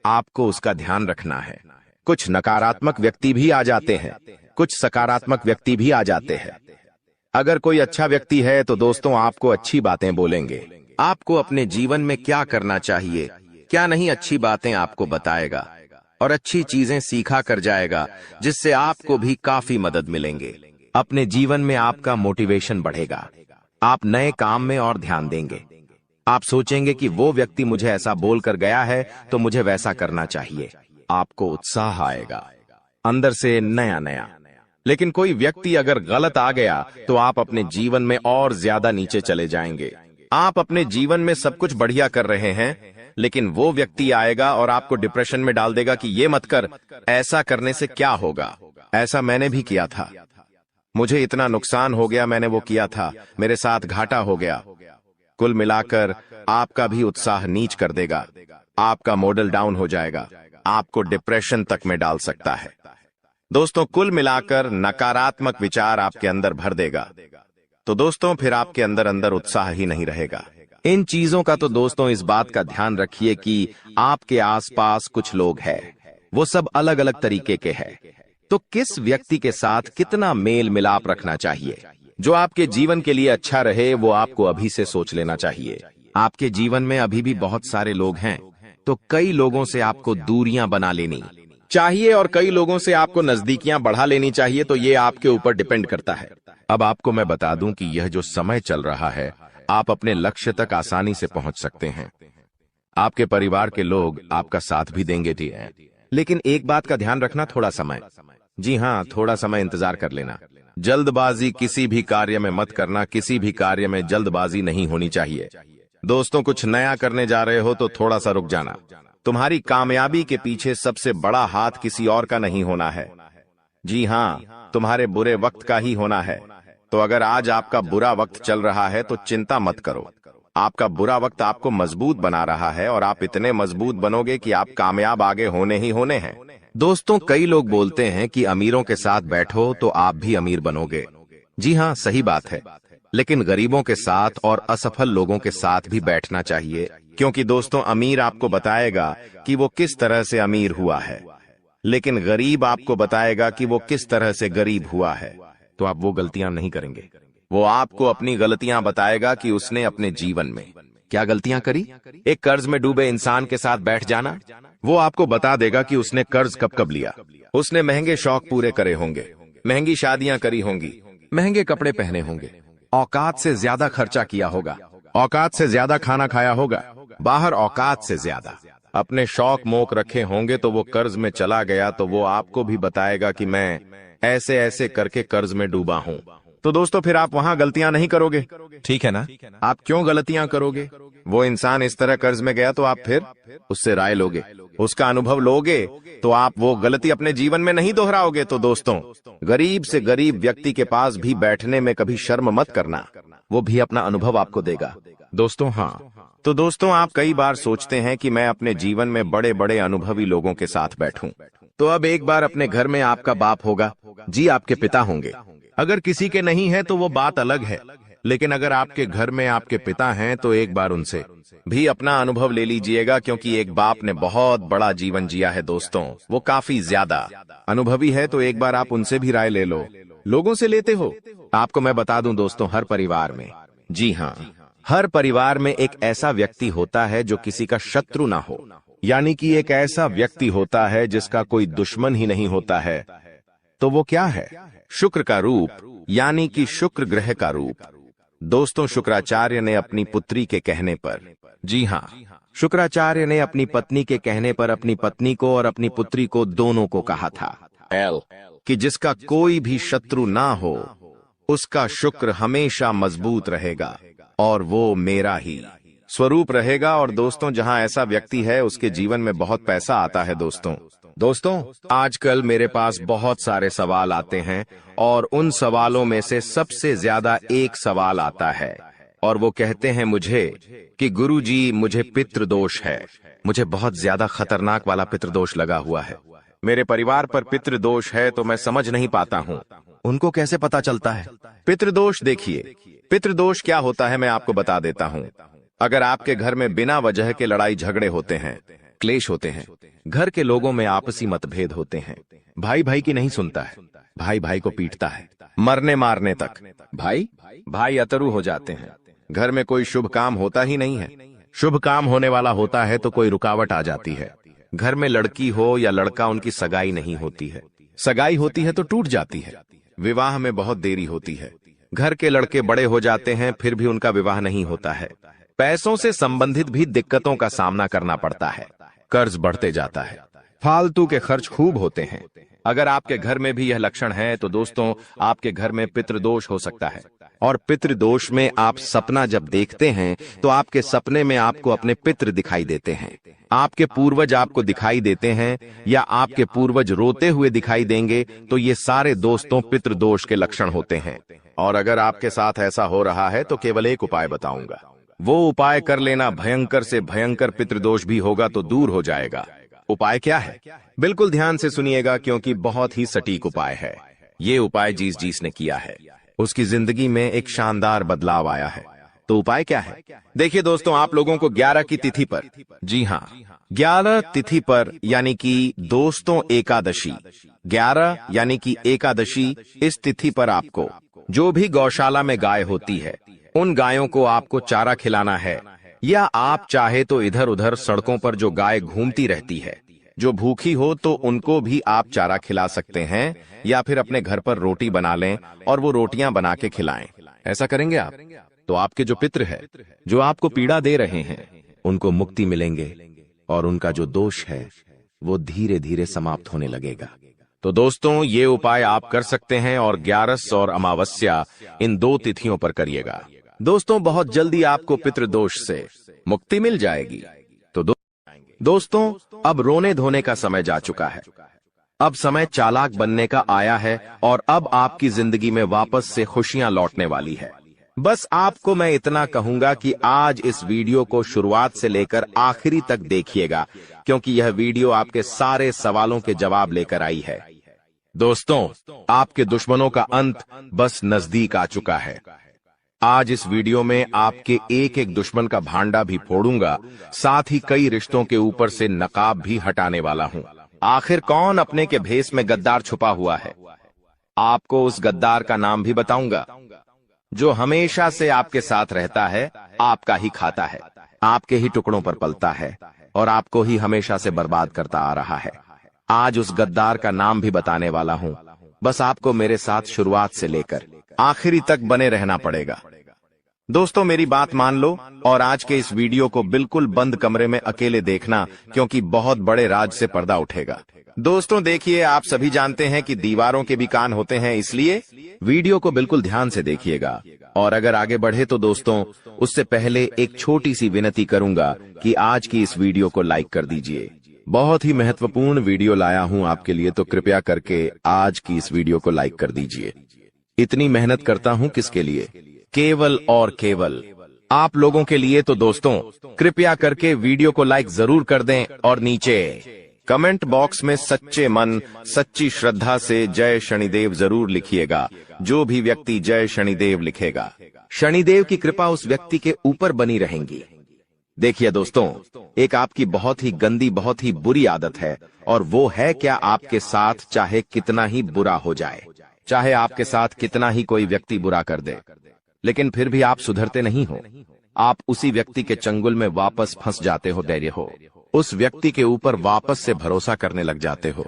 आपको उसका ध्यान रखना है। कुछ नकारात्मक व्यक्ति भी आ जाते हैं, कुछ सकारात्मक व्यक्ति भी आ जाते हैं। अगर कोई अच्छा व्यक्ति है तो दोस्तों, आपको अच्छी बातें बोलेंगे, आपको अपने जीवन में क्या करना चाहिए, क्या नहीं, अच्छी बातें आपको बताएगा और अच्छी चीजें सीखा कर जाएगा, जिससे आपको भी काफी मदद मिलेंगे। अपने जीवन में आपका मोटिवेशन बढ़ेगा, आप नए काम में और ध्यान देंगे। आप सोचेंगे कि वो व्यक्ति मुझे ऐसा बोलकर गया है तो मुझे वैसा करना चाहिए। आपको उत्साह आएगा अंदर से नया नया। लेकिन कोई व्यक्ति अगर गलत आ गया तो आप अपने जीवन में और ज्यादा नीचे चले जाएंगे। आप अपने जीवन में सब कुछ बढ़िया कर रहे हैं, लेकिन वो व्यक्ति आएगा और आपको डिप्रेशन में डाल देगा कि ये मत कर, ऐसा करने से क्या होगा। ऐसा मैंने भी किया था, मुझे इतना नुकसान हो गया, मैंने वो किया था, मेरे साथ घाटा हो गया। कुल मिलाकर आपका भी उत्साह नीच कर देगा, आपका मॉडल डाउन हो जाएगा, आपको डिप्रेशन तक में डाल सकता है। दोस्तों, कुल मिलाकर नकारात्मक विचार आपके अंदर भर देगा। तो दोस्तों, फिर आपके अंदर अंदर उत्साह ही नहीं रहेगा। इन चीजों का तो दोस्तों इस बात का ध्यान रखिए कि आपके आसपास कुछ लोग हैं, वो सब अलग अलग तरीके के हैं। तो किस व्यक्ति के साथ कितना मेल मिलाप रखना चाहिए जो आपके जीवन के लिए अच्छा रहे, वो आपको अभी से सोच लेना चाहिए। आपके जीवन में अभी भी बहुत सारे लोग हैं, तो कई लोगों से आपको दूरियां बना लेनी चाहिए और कई लोगों से आपको नजदीकियां बढ़ा लेनी चाहिए। तो ये आपके ऊपर डिपेंड करता है। अब आपको मैं बता दूं कि यह जो समय चल रहा है, आप अपने लक्ष्य तक आसानी से पहुंच सकते हैं। आपके परिवार के लोग आपका साथ भी देंगे जी, लेकिन एक बात का ध्यान रखना, थोड़ा समय, जी हाँ, थोड़ा समय इंतजार कर लेना। जल्दबाजी किसी भी कार्य में मत करना, किसी भी कार्य में जल्दबाजी नहीं होनी चाहिए। दोस्तों, कुछ नया करने जा रहे हो तो थोड़ा सा रुक जाना। तुम्हारी कामयाबी के पीछे सबसे बड़ा हाथ किसी और का नहीं होना है, जी हाँ, तुम्हारे बुरे वक्त का ही होना है। तो अगर आज आपका बुरा वक्त चल रहा है तो चिंता मत करो, आपका बुरा वक्त आपको मजबूत बना रहा है और आप इतने मजबूत बनोगे कि आप कामयाब आगे होने ही होने हैं। दोस्तों, कई लोग बोलते हैं कि अमीरों के साथ बैठो तो आप भी अमीर बनोगे। जी हाँ, सही बात है, लेकिन गरीबों के साथ और असफल लोगों के साथ भी बैठना चाहिए, क्योंकि दोस्तों, अमीर आपको बताएगा कि वो किस तरह से अमीर हुआ है, लेकिन गरीब आपको बताएगा कि वो किस तरह से गरीब हुआ है। तो आप वो गलतियां नहीं करेंगे। वो आपको अपनी गलतियां बताएगा कि उसने अपने जीवन में क्या गलतियां करी। एक कर्ज में डूबे इंसान के साथ बैठ जाना, वो आपको बता देगा कि उसने कर्ज कब कब लिया। उसने महंगे शौक पूरे करे होंगे, महंगी शादियां करी होंगी, महंगे कपड़े पहने होंगे, औकात से ज्यादा खर्चा किया होगा, औकात से ज्यादा खाना खाया होगा, बाहर औकात से ज्यादा अपने शौक मोक रखे होंगे। तो वो कर्ज में चला गया तो वो आपको भी बताएगा कि मैं ऐसे ऐसे करके कर्ज में डूबा हूं। तो दोस्तों, फिर आप वहां गलतियां नहीं करोगे, ठीक है ना? आप क्यों गलतियां करोगे? वो इंसान इस तरह कर्ज में गया तो आप फिर उससे राय लोगे, उसका अनुभव लोगे, तो आप वो गलती अपने जीवन में नहीं दोहराओगे। तो दोस्तों, गरीब से गरीब व्यक्ति के पास भी बैठने में कभी शर्म मत करना, वो भी अपना अनुभव आपको देगा। दोस्तों, हाँ, तो दोस्तों, आप कई बार सोचते हैं कि मैं अपने जीवन में बड़े बड़े अनुभवी लोगों के साथ बैठूं। तो अब एक बार अपने घर में आपका बाप होगा, जी, आपके पिता होंगे। अगर किसी के नहीं है तो वो बात अलग है, लेकिन अगर आपके घर में आपके पिता हैं तो एक बार उनसे भी अपना अनुभव ले लीजिएगा, क्योंकि एक बाप ने बहुत बड़ा जीवन जिया है दोस्तों, वो काफी ज्यादा अनुभवी है। तो एक बार आप उनसे भी राय ले लो। लोगों से लेते हो? आपको मैं बता दूं दोस्तों, हर परिवार में, जी हाँ, हर परिवार में एक ऐसा व्यक्ति होता है जो किसी का शत्रु ना हो, यानी कि एक ऐसा व्यक्ति होता है जिसका कोई दुश्मन ही नहीं होता है। तो वो क्या है? शुक्र का रूप, यानी कि शुक्र ग्रह का रूप। दोस्तों, शुक्राचार्य ने अपनी पुत्री के कहने पर, जी हाँ, शुक्राचार्य ने अपनी पत्नी के कहने पर अपनी पत्नी को और अपनी पुत्री को दोनों को कहा था कि जिसका कोई भी शत्रु ना हो उसका शुक्र हमेशा मजबूत रहेगा और वो मेरा ही स्वरूप रहेगा। और दोस्तों, जहां ऐसा व्यक्ति है उसके जीवन में बहुत पैसा आता है। दोस्तों, आजकल मेरे पास बहुत सारे सवाल आते हैं और उन सवालों में से सबसे ज्यादा एक सवाल आता है और वो कहते हैं मुझे कि गुरुजी, मुझे पितृदोष है, मुझे बहुत ज्यादा खतरनाक वाला पितृदोष लगा हुआ है, मेरे परिवार पर पितृदोष है, तो मैं समझ नहीं पाता हूँ, उनको कैसे पता चलता है? पितृदोष, देखिए, पितृदोष क्या होता है मैं आपको बता देता हूँ। अगर आपके घर में बिना वजह के लड़ाई झगड़े होते हैं, क्लेश होते हैं, घर के लोगों में आपसी मतभेद होते हैं, भाई भाई की नहीं सुनता है, भाई भाई को पीटता है, मरने मारने तक भाई भाई अतरु हो जाते हैं, घर में कोई शुभ काम होता ही नहीं है, शुभ काम होने वाला होता है तो कोई रुकावट आ जाती है, घर में लड़की हो या लड़का, उनकी सगाई नहीं होती है, सगाई होती है तो टूट जाती है, विवाह में बहुत देरी होती है, घर के लड़के बड़े हो जाते हैं फिर भी उनका विवाह नहीं होता है, पैसों से संबंधित भी दिक्कतों का सामना करना पड़ता है। कर्ज बढ़ते जाता है, फालतू के खर्च खूब होते हैं। अगर आपके घर में भी यह लक्षण है तो दोस्तों आपके घर में पितृदोष हो सकता है। और पितृदोष में आप सपना जब देखते हैं तो आपके सपने में आपको अपने पितृ दिखाई देते हैं, आपके पूर्वज आपको दिखाई देते हैं या आपके पूर्वज रोते हुए दिखाई देंगे, तो ये सारे दोस्तों पितृदोष के लक्षण होते हैं। और अगर आपके साथ ऐसा हो रहा है तो केवल एक उपाय बताऊंगा, वो उपाय कर लेना, भयंकर से भयंकर पितृदोष भी होगा तो दूर हो जाएगा। उपाय क्या है? बिल्कुल ध्यान से सुनिएगा क्योंकि बहुत ही सटीक उपाय है। ये उपाय जिस ने किया है उसकी जिंदगी में एक शानदार बदलाव आया है। तो उपाय क्या है? देखिए दोस्तों, आप लोगों को 11 की तिथि पर, जी हाँ 11 तिथि पर यानी कि दोस्तों एकादशी, 11 यानी कि एकादशी, इस तिथि पर आपको जो भी गौशाला में गाय होती है उन गायों को आपको चारा खिलाना है। या आप चाहे तो इधर उधर सड़कों पर जो गाय घूमती रहती है, जो भूखी हो तो उनको भी आप चारा खिला सकते हैं, या फिर अपने घर पर रोटी बना लें और वो रोटियां बना के खिलाएं। ऐसा करेंगे आप तो आपके जो पितृ है, जो आपको पीड़ा दे रहे हैं, उनको मुक्ति मिलेंगे और उनका जो दोष है वो धीरे धीरे समाप्त होने लगेगा। तो दोस्तों ये उपाय आप कर सकते हैं और 11 और अमावस्या इन 2 तिथियों पर करिएगा। दोस्तों बहुत जल्दी आपको पितृदोष से मुक्ति मिल जाएगी। तो दोस्तों अब रोने धोने का समय जा चुका है, अब समय चालाक बनने का आया है और अब आपकी जिंदगी में वापस से खुशियां लौटने वाली है। बस आपको मैं इतना कहूंगा कि आज इस वीडियो को शुरुआत से लेकर आखिरी तक देखिएगा, क्योंकि यह वीडियो आपके सारे सवालों के जवाब लेकर आई है। दोस्तों आपके दुश्मनों का अंत बस नजदीक आ चुका है। आज इस वीडियो में आपके एक एक दुश्मन का भांडा भी फोड़ूंगा, साथ ही कई रिश्तों के ऊपर से नकाब भी हटाने वाला हूं। आखिर कौन अपने के भेष में गद्दार छुपा हुआ है? आपको उस गद्दार का नाम भी बताऊंगा जो हमेशा से आपके साथ रहता है, आपका ही खाता है, आपके ही टुकड़ों पर पलता है और आपको ही हमेशा से बर्बाद करता आ रहा है। आज उस गद्दार का नाम भी बताने वाला हूं। बस आपको मेरे साथ शुरुआत से लेकर आखिरी तक बने रहना पड़ेगा। दोस्तों मेरी बात मान लो और आज के इस वीडियो को बिल्कुल बंद कमरे में अकेले देखना, क्योंकि बहुत बड़े राज से पर्दा उठेगा। दोस्तों देखिए, आप सभी जानते हैं कि दीवारों के भी कान होते हैं, इसलिए वीडियो को बिल्कुल ध्यान से देखिएगा। और अगर आगे बढ़े तो दोस्तों उससे पहले एक छोटी सी विनती करूंगा कि आज की इस वीडियो को लाइक कर दीजिए। बहुत ही महत्वपूर्ण वीडियो लाया हूं आपके लिए, तो कृपया करके आज की इस वीडियो को लाइक कर दीजिए। इतनी मेहनत करता हूं किसके लिए? केवल और केवल आप लोगों के लिए। तो दोस्तों कृपया करके वीडियो को लाइक जरूर कर दें और नीचे कमेंट बॉक्स में सच्चे मन सच्ची श्रद्धा से जय शनिदेव जरूर लिखिएगा। जो भी व्यक्ति जय शनिदेव लिखेगा, शनिदेव की कृपा उस व्यक्ति के ऊपर बनी रहेंगी। देखिए दोस्तों, एक आपकी बहुत ही गंदी, बहुत ही बुरी आदत है, और वो है क्या, आपके साथ चाहे कितना ही बुरा हो जाए, चाहे आपके साथ कितना ही कोई व्यक्ति बुरा कर दे, लेकिन फिर भी आप सुधरते नहीं हो। आप उसी व्यक्ति के चंगुल में वापस फंस जाते हो, धैर्य हो, उस व्यक्ति के ऊपर वापस से भरोसा करने लग जाते हो।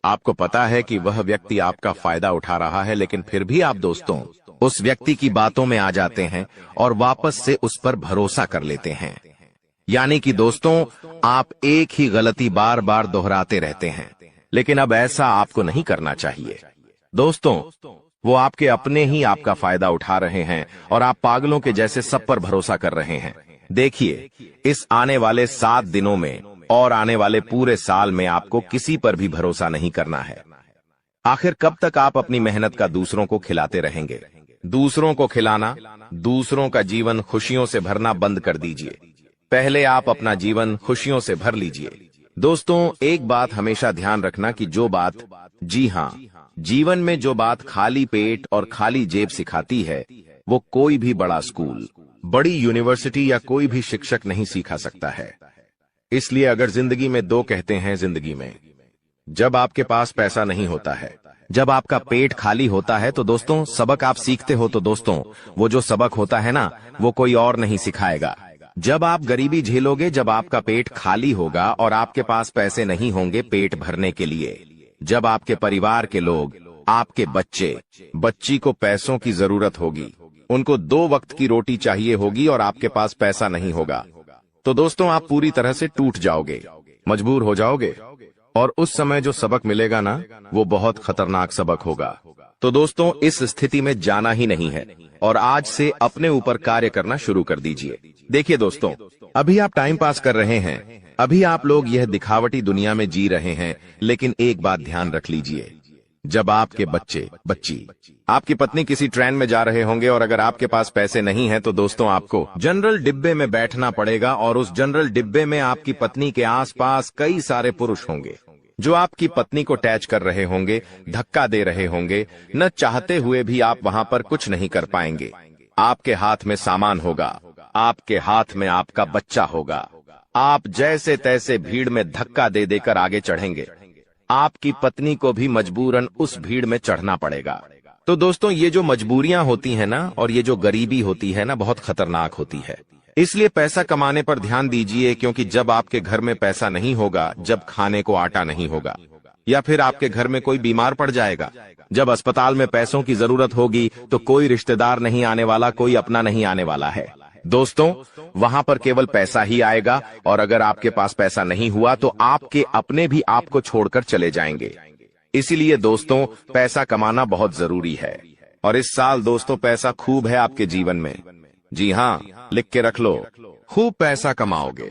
आपको पता है कि वह व्यक्ति आपका फायदा उठा रहा है, लेकिन फिर भी आप दोस्तों उस व्यक्ति की बातों में आ जाते हैं और वापस से उस पर भरोसा कर लेते हैं। यानी कि दोस्तों आप एक ही गलती बार बार दोहराते रहते हैं, लेकिन अब ऐसा आपको नहीं करना चाहिए। दोस्तों वो आपके अपने ही आपका फायदा उठा रहे हैं और आप पागलों के जैसे सब पर भरोसा कर रहे हैं। देखिए, इस आने वाले 7 दिनों में और आने वाले पूरे साल में आपको किसी पर भी भरोसा नहीं करना है। आखिर कब तक आप अपनी मेहनत का दूसरों को खिलाते रहेंगे? दूसरों को खिलाना, दूसरों का जीवन खुशियों से भरना बंद कर दीजिए। पहले आप अपना जीवन खुशियों से भर लीजिए। दोस्तों एक बात हमेशा ध्यान रखना कि जो बात, जी हाँ, जीवन में जो बात खाली पेट और खाली जेब सिखाती है, वो कोई भी बड़ा स्कूल, बड़ी यूनिवर्सिटी या कोई भी शिक्षक नहीं सिखा सकता है। इसलिए अगर जिंदगी में 2 कहते हैं जिंदगी में, जब आपके पास पैसा नहीं होता है, जब आपका पेट खाली होता है, तो दोस्तों सबक आप सीखते हो, तो दोस्तों वो जो सबक होता है ना, वो कोई और नहीं सिखाएगा। जब आप गरीबी झेलोगे, जब आपका पेट खाली होगा और आपके पास पैसे नहीं होंगे पेट भरने के लिए, जब आपके परिवार के लोग, आपके बच्चे, बच्ची को पैसों की जरूरत होगी, उनको 2 वक्त की रोटी चाहिए होगी और आपके पास पैसा नहीं होगा, तो दोस्तों आप पूरी तरह से टूट जाओगे, मजबूर हो जाओगे। और उस समय जो सबक मिलेगा ना, वो बहुत खतरनाक सबक होगा। तो दोस्तों इस स्थिति में जाना ही नहीं है और आज से अपने ऊपर कार्य करना शुरू कर दीजिए। देखिए दोस्तों, अभी आप टाइम पास कर रहे हैं, अभी आप लोग यह दिखावटी दुनिया में जी रहे हैं, लेकिन एक बात ध्यान रख लीजिए, जब आपके बच्चे बच्ची आपकी पत्नी किसी ट्रेन में जा रहे होंगे और अगर आपके पास पैसे नहीं हैं, तो दोस्तों आपको जनरल डिब्बे में बैठना पड़ेगा और उस जनरल डिब्बे में आपकी पत्नी के आसपास कई सारे पुरुष होंगे जो आपकी पत्नी को टैच कर रहे होंगे, धक्का दे रहे होंगे। न चाहते हुए भी आप वहां पर कुछ नहीं कर पाएंगे। आपके हाथ में सामान होगा, आपके हाथ में आपका बच्चा होगा, आप जैसे तैसे भीड़ में धक्का दे देकर आगे चढ़ेंगे। आपकी पत्नी को भी मजबूरन उस भीड़ में चढ़ना पड़ेगा। तो दोस्तों ये जो मजबूरियां होती है ना, और ये जो गरीबी होती है ना, बहुत खतरनाक होती है। इसलिए पैसा कमाने पर ध्यान दीजिए, क्योंकि जब आपके घर में पैसा नहीं होगा, जब खाने को आटा नहीं होगा, या फिर आपके घर में कोई बीमार पड़ जाएगा, जब अस्पताल में पैसों की जरूरत होगी, तो कोई रिश्तेदार नहीं आने वाला, कोई अपना नहीं आने वाला है। दोस्तों वहां पर केवल पैसा ही आएगा, और अगर आपके पास पैसा नहीं हुआ तो आपके अपने भी आपको छोड़कर चले जाएंगे। इसीलिए दोस्तों पैसा कमाना बहुत जरूरी है, और इस साल दोस्तों पैसा खूब है आपके जीवन में। जी हाँ, लिख के रख लो, खूब पैसा कमाओगे।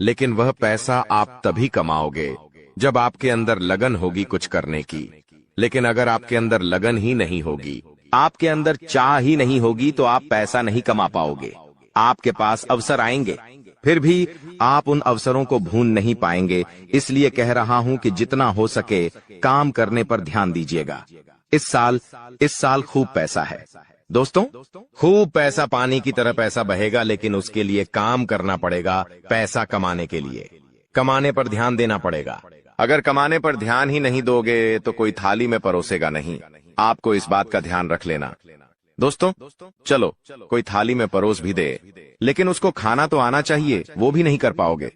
लेकिन वह पैसा आप तभी कमाओगे जब आपके अंदर लगन होगी कुछ करने की। लेकिन अगर आपके अंदर लगन ही नहीं होगी, आपके अंदर चाह ही नहीं होगी, तो आप पैसा नहीं कमा पाओगे। आपके पास अवसर आएंगे, फिर भी आप उन अवसरों को भून नहीं पाएंगे। इसलिए कह रहा हूं कि जितना हो सके काम करने पर ध्यान दीजिएगा। इस साल खूब पैसा है दोस्तों, खूब पैसा पानी की तरह पैसा बहेगा, लेकिन उसके लिए काम करना पड़ेगा। पैसा कमाने के लिए कमाने पर ध्यान देना पड़ेगा। अगर कमाने पर ध्यान ही नहीं दोगे तो कोई थाली में परोसेगा नहीं। आपको इस बात का ध्यान रख लेना। दोस्तों चलो कोई थाली में परोस भी दे, लेकिन उसको खाना तो आना चाहिए, वो भी नहीं कर पाओगे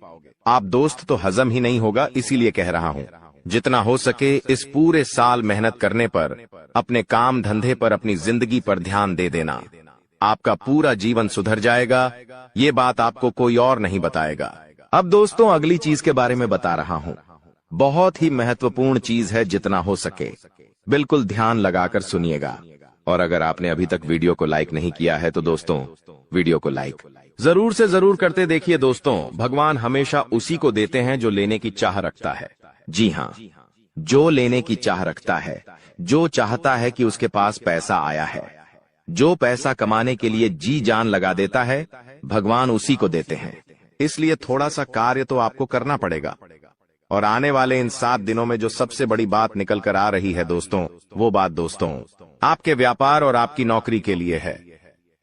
आप दोस्त, तो हजम ही नहीं होगा। इसीलिए कह रहा हूं, जितना हो सके इस पूरे साल मेहनत करने पर, अपने काम धंधे पर, अपनी जिंदगी पर ध्यान दे देना। आपका पूरा जीवन सुधर जाएगा। ये बात आपको कोई और नहीं बताएगा। अब दोस्तों अगली चीज के बारे में बता रहा हूं, बहुत ही महत्वपूर्ण चीज है। जितना हो सके बिल्कुल ध्यान लगाकर सुनिएगा। और अगर आपने अभी तक वीडियो को लाइक नहीं किया है तो दोस्तों वीडियो को लाइक जरूर से जरूर करते देखिए। दोस्तों भगवान हमेशा उसी को देते हैं जो लेने की चाह रखता है। जी हाँ, जो लेने की चाह रखता है, जो चाहता है कि उसके पास पैसा आया है, जो पैसा कमाने के लिए जी जान लगा देता है, भगवान उसी को देते हैं। इसलिए थोड़ा सा कार्य तो आपको करना पड़ेगा। और आने वाले इन 7 दिनों में जो सबसे बड़ी बात निकल कर आ रही है दोस्तों, वो बात दोस्तों आपके व्यापार और आपकी नौकरी के लिए है।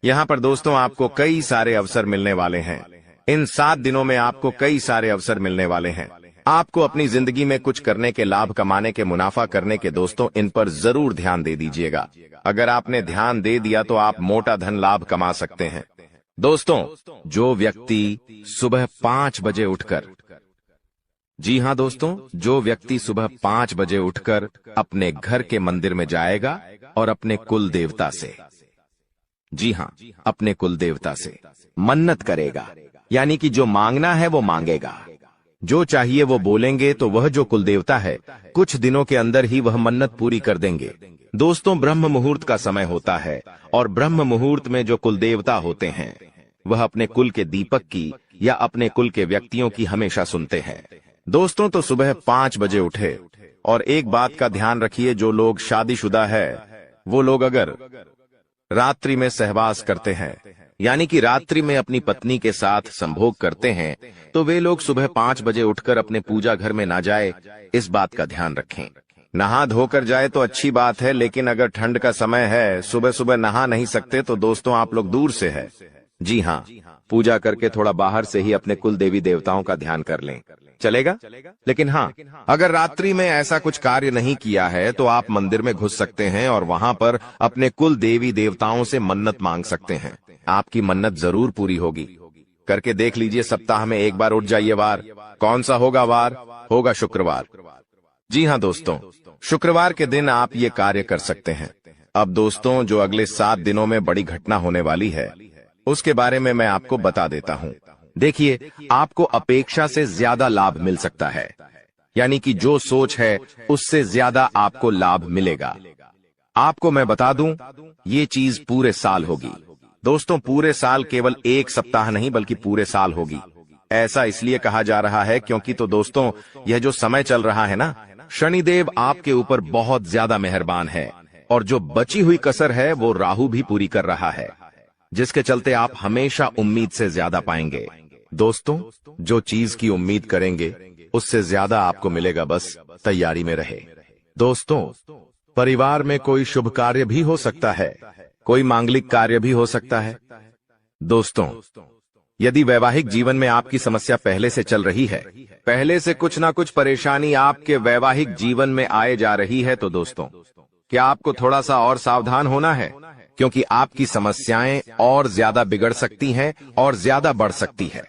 यहाँ पर दोस्तों आपको कई सारे अवसर मिलने वाले हैं। इन 7 दिनों में आपको कई सारे अवसर मिलने वाले हैं। आपको अपनी जिंदगी में कुछ करने के, लाभ कमाने के, मुनाफा करने के, दोस्तों इन पर जरूर ध्यान दे दीजिएगा। अगर आपने ध्यान दे दिया तो आप मोटा धन लाभ कमा सकते हैं। दोस्तों जो व्यक्ति सुबह 5 बजे उठकर, जी हाँ दोस्तों, जो व्यक्ति सुबह 5 बजे उठकर अपने घर के मंदिर में जाएगा और अपने कुल देवता से, जी हाँ, अपने कुल देवता से मन्नत करेगा, यानी कि जो मांगना है वो मांगेगा, जो चाहिए वो बोलेंगे, तो वह जो कुल देवता है कुछ दिनों के अंदर ही वह मन्नत पूरी कर देंगे। दोस्तों ब्रह्म मुहूर्त का समय होता है, और ब्रह्म मुहूर्त में जो कुल देवता होते हैं वह अपने कुल के दीपक की या अपने कुल के व्यक्तियों की हमेशा सुनते हैं। दोस्तों तो सुबह 5 बजे उठे, और एक बात का ध्यान रखिए, जो लोग शादीशुदा है वो लोग अगर रात्रि में सहवास करते हैं, यानी कि रात्रि में अपनी पत्नी के साथ संभोग करते हैं, तो वे लोग सुबह 5 बजे उठकर अपने पूजा घर में ना जाए। इस बात का ध्यान रखें। नहा धोकर जाए तो अच्छी बात है, लेकिन अगर ठंड का समय है, सुबह सुबह नहा नहीं सकते, तो दोस्तों आप लोग दूर से है, जी हाँ, पूजा करके थोड़ा बाहर से ही अपने कुल देवी देवताओं का ध्यान कर लें, चलेगा। लेकिन हाँ, अगर रात्रि में ऐसा कुछ कार्य नहीं किया है तो आप मंदिर में घुस सकते हैं और वहां पर अपने कुल देवी देवताओं से मन्नत मांग सकते हैं। आपकी मन्नत जरूर पूरी होगी। करके देख लीजिए, सप्ताह में एक बार उठ जाइए। वार कौन सा होगा? वार होगा शुक्रवार। जी हाँ दोस्तों, शुक्रवार के दिन आप ये कार्य कर सकते हैं। अब दोस्तों, जो अगले 7 दिनों में बड़ी घटना होने वाली है, उसके बारे में मैं आपको बता देता हूं। देखिए, आपको अपेक्षा से ज्यादा लाभ मिल सकता है, यानी कि जो सोच है उससे ज्यादा आपको लाभ मिलेगा। आपको मैं बता दूं, ये चीज पूरे साल होगी। दोस्तों, पूरे साल, केवल एक सप्ताह नहीं बल्कि पूरे साल होगी। ऐसा इसलिए कहा जा रहा है क्योंकि तो दोस्तों, यह जो समय चल रहा है ना, शनिदेव आपके ऊपर बहुत ज्यादा मेहरबान है, और जो बची हुई कसर है वो राहु भी पूरी कर रहा है, जिसके चलते आप हमेशा उम्मीद से ज्यादा पाएंगे। दोस्तों, जो चीज की उम्मीद करेंगे उससे ज्यादा आपको मिलेगा, बस तैयारी में रहे। दोस्तों, परिवार में कोई शुभ कार्य भी हो सकता है, कोई मांगलिक कार्य भी हो सकता है। दोस्तों, यदि वैवाहिक जीवन में आपकी समस्या पहले से चल रही है, पहले से कुछ ना कुछ परेशानी आपके वैवाहिक जीवन में आए जा रही है, तो दोस्तों, क्या आपको थोड़ा सा और सावधान होना है, क्योंकि आपकी समस्याएं और ज्यादा बिगड़ सकती हैं और ज्यादा बढ़ सकती है।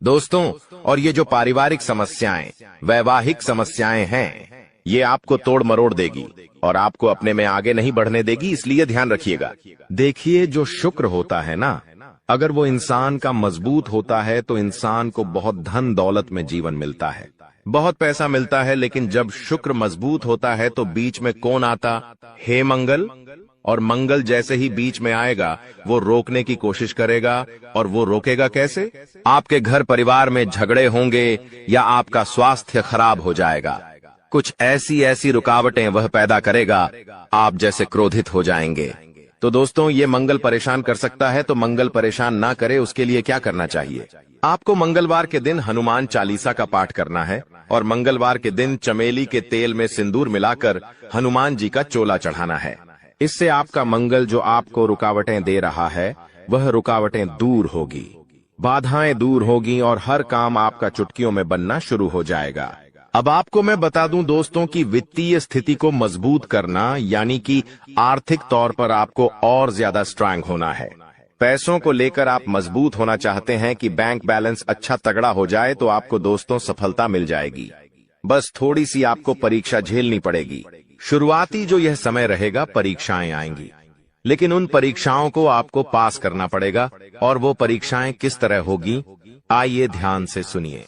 दोस्तों, और ये जो पारिवारिक समस्याएं, वैवाहिक समस्याएं हैं, ये आपको तोड़ मरोड़ देगी और आपको अपने में आगे नहीं बढ़ने देगी, इसलिए ध्यान रखिएगा। देखिए, जो शुक्र होता है ना, अगर वो इंसान का मजबूत होता है तो इंसान को बहुत धन दौलत में जीवन मिलता है, बहुत पैसा मिलता है। लेकिन जब शुक्र मजबूत होता है तो बीच में कौन आता? हे मंगल। और मंगल जैसे ही बीच में आएगा, वो रोकने की कोशिश करेगा। और वो रोकेगा कैसे? आपके घर परिवार में झगड़े होंगे या आपका स्वास्थ्य खराब हो जाएगा। कुछ ऐसी ऐसी रुकावटें वह पैदा करेगा, आप जैसे क्रोधित हो जाएंगे। तो दोस्तों, ये मंगल परेशान कर सकता है, तो मंगल परेशान ना करे, उसके लिए क्या करना चाहिए? आपको मंगलवार के दिन हनुमान चालीसा का पाठ करना है और मंगलवार के दिन चमेली के तेल में सिंदूर मिलाकर हनुमान जी का चोला चढ़ाना है। इससे आपका मंगल जो आपको रुकावटें दे रहा है, वह रुकावटें दूर होगी, बाधाएं दूर होगी और हर काम आपका चुटकियों में बनना शुरू हो जाएगा। अब आपको मैं बता दूं दोस्तों कि वित्तीय स्थिति को मजबूत करना, यानी कि आर्थिक तौर पर आपको और ज्यादा स्ट्रांग होना है। पैसों को लेकर आप मजबूत होना चाहते हैं कि बैंक बैलेंस अच्छा तगड़ा हो जाए, तो आपको दोस्तों सफलता मिल जाएगी। बस थोड़ी सी आपको परीक्षा झेलनी पड़ेगी। शुरुआती जो यह समय रहेगा, परीक्षाएं आएंगी, लेकिन उन परीक्षाओं को आपको पास करना पड़ेगा। और वो परीक्षाएं किस तरह होगी, आइए ध्यान से सुनिए।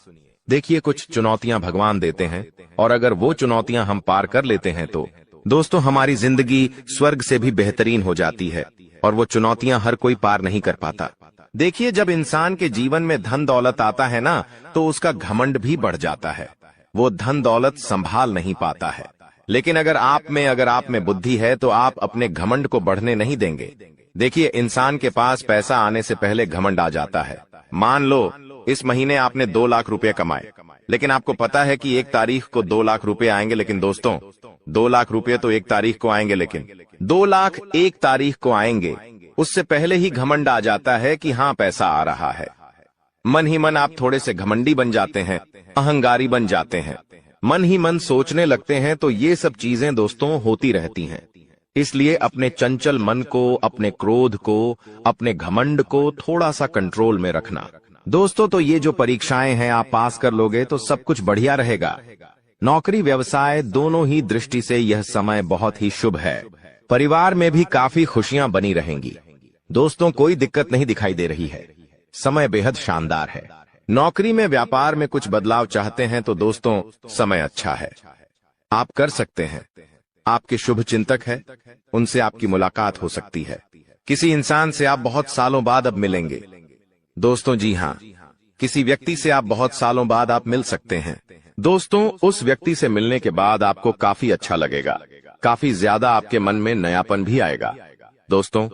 देखिए, कुछ चुनौतियां भगवान देते हैं, और अगर वो चुनौतियां हम पार कर लेते हैं तो दोस्तों, हमारी जिंदगी स्वर्ग से भी बेहतरीन हो जाती है। और वो चुनौतियां हर कोई पार नहीं कर पाता। देखिए, जब इंसान के जीवन में धन दौलत आता है ना, तो उसका घमंड भी बढ़ जाता है। वो धन दौलत संभाल नहीं पाता है। लेकिन अगर आप में बुद्धि है तो आप अपने घमंड को बढ़ने नहीं देंगे। देखिए, इंसान के पास पैसा आने से पहले घमंड आ जाता है। मान लो इस महीने आपने 2 लाख रुपए कमाए, लेकिन आपको पता है कि 1 तारीख को 2 लाख रुपए आएंगे। लेकिन दोस्तों, 2 लाख रुपए तो 1 तारीख को आएंगे, लेकिन 2 लाख 1 तारीख को आएंगे, उससे पहले ही घमंड आ जाता है कि हाँ, पैसा आ रहा है। मन ही मन आप थोड़े से घमंडी बन जाते हैं, अहंकारी बन जाते हैं, मन ही मन सोचने लगते हैं। तो ये सब चीजें दोस्तों होती रहती हैं। इसलिए अपने चंचल मन को, अपने क्रोध को, अपने घमंड को थोड़ा सा कंट्रोल में रखना। दोस्तों, तो ये जो परीक्षाएं हैं, आप पास कर लोगे तो सब कुछ बढ़िया रहेगा। नौकरी व्यवसाय दोनों ही दृष्टि से यह समय बहुत ही शुभ है। परिवार में भी काफी खुशियां बनी रहेंगी। दोस्तों, कोई दिक्कत नहीं दिखाई दे रही है, समय बेहद शानदार है। नौकरी में, व्यापार में कुछ बदलाव चाहते हैं तो दोस्तों, समय अच्छा है, आप कर सकते हैं। आपके शुभ चिंतक है, उनसे आपकी मुलाकात हो सकती है। किसी इंसान से आप बहुत सालों बाद अब मिलेंगे। दोस्तों, जी हाँ, किसी व्यक्ति से आप बहुत सालों बाद आप मिल सकते हैं। दोस्तों, उस व्यक्ति से मिलने के बाद आपको काफी अच्छा लगेगा, काफी ज्यादा आपके मन में नयापन भी आएगा। दोस्तों,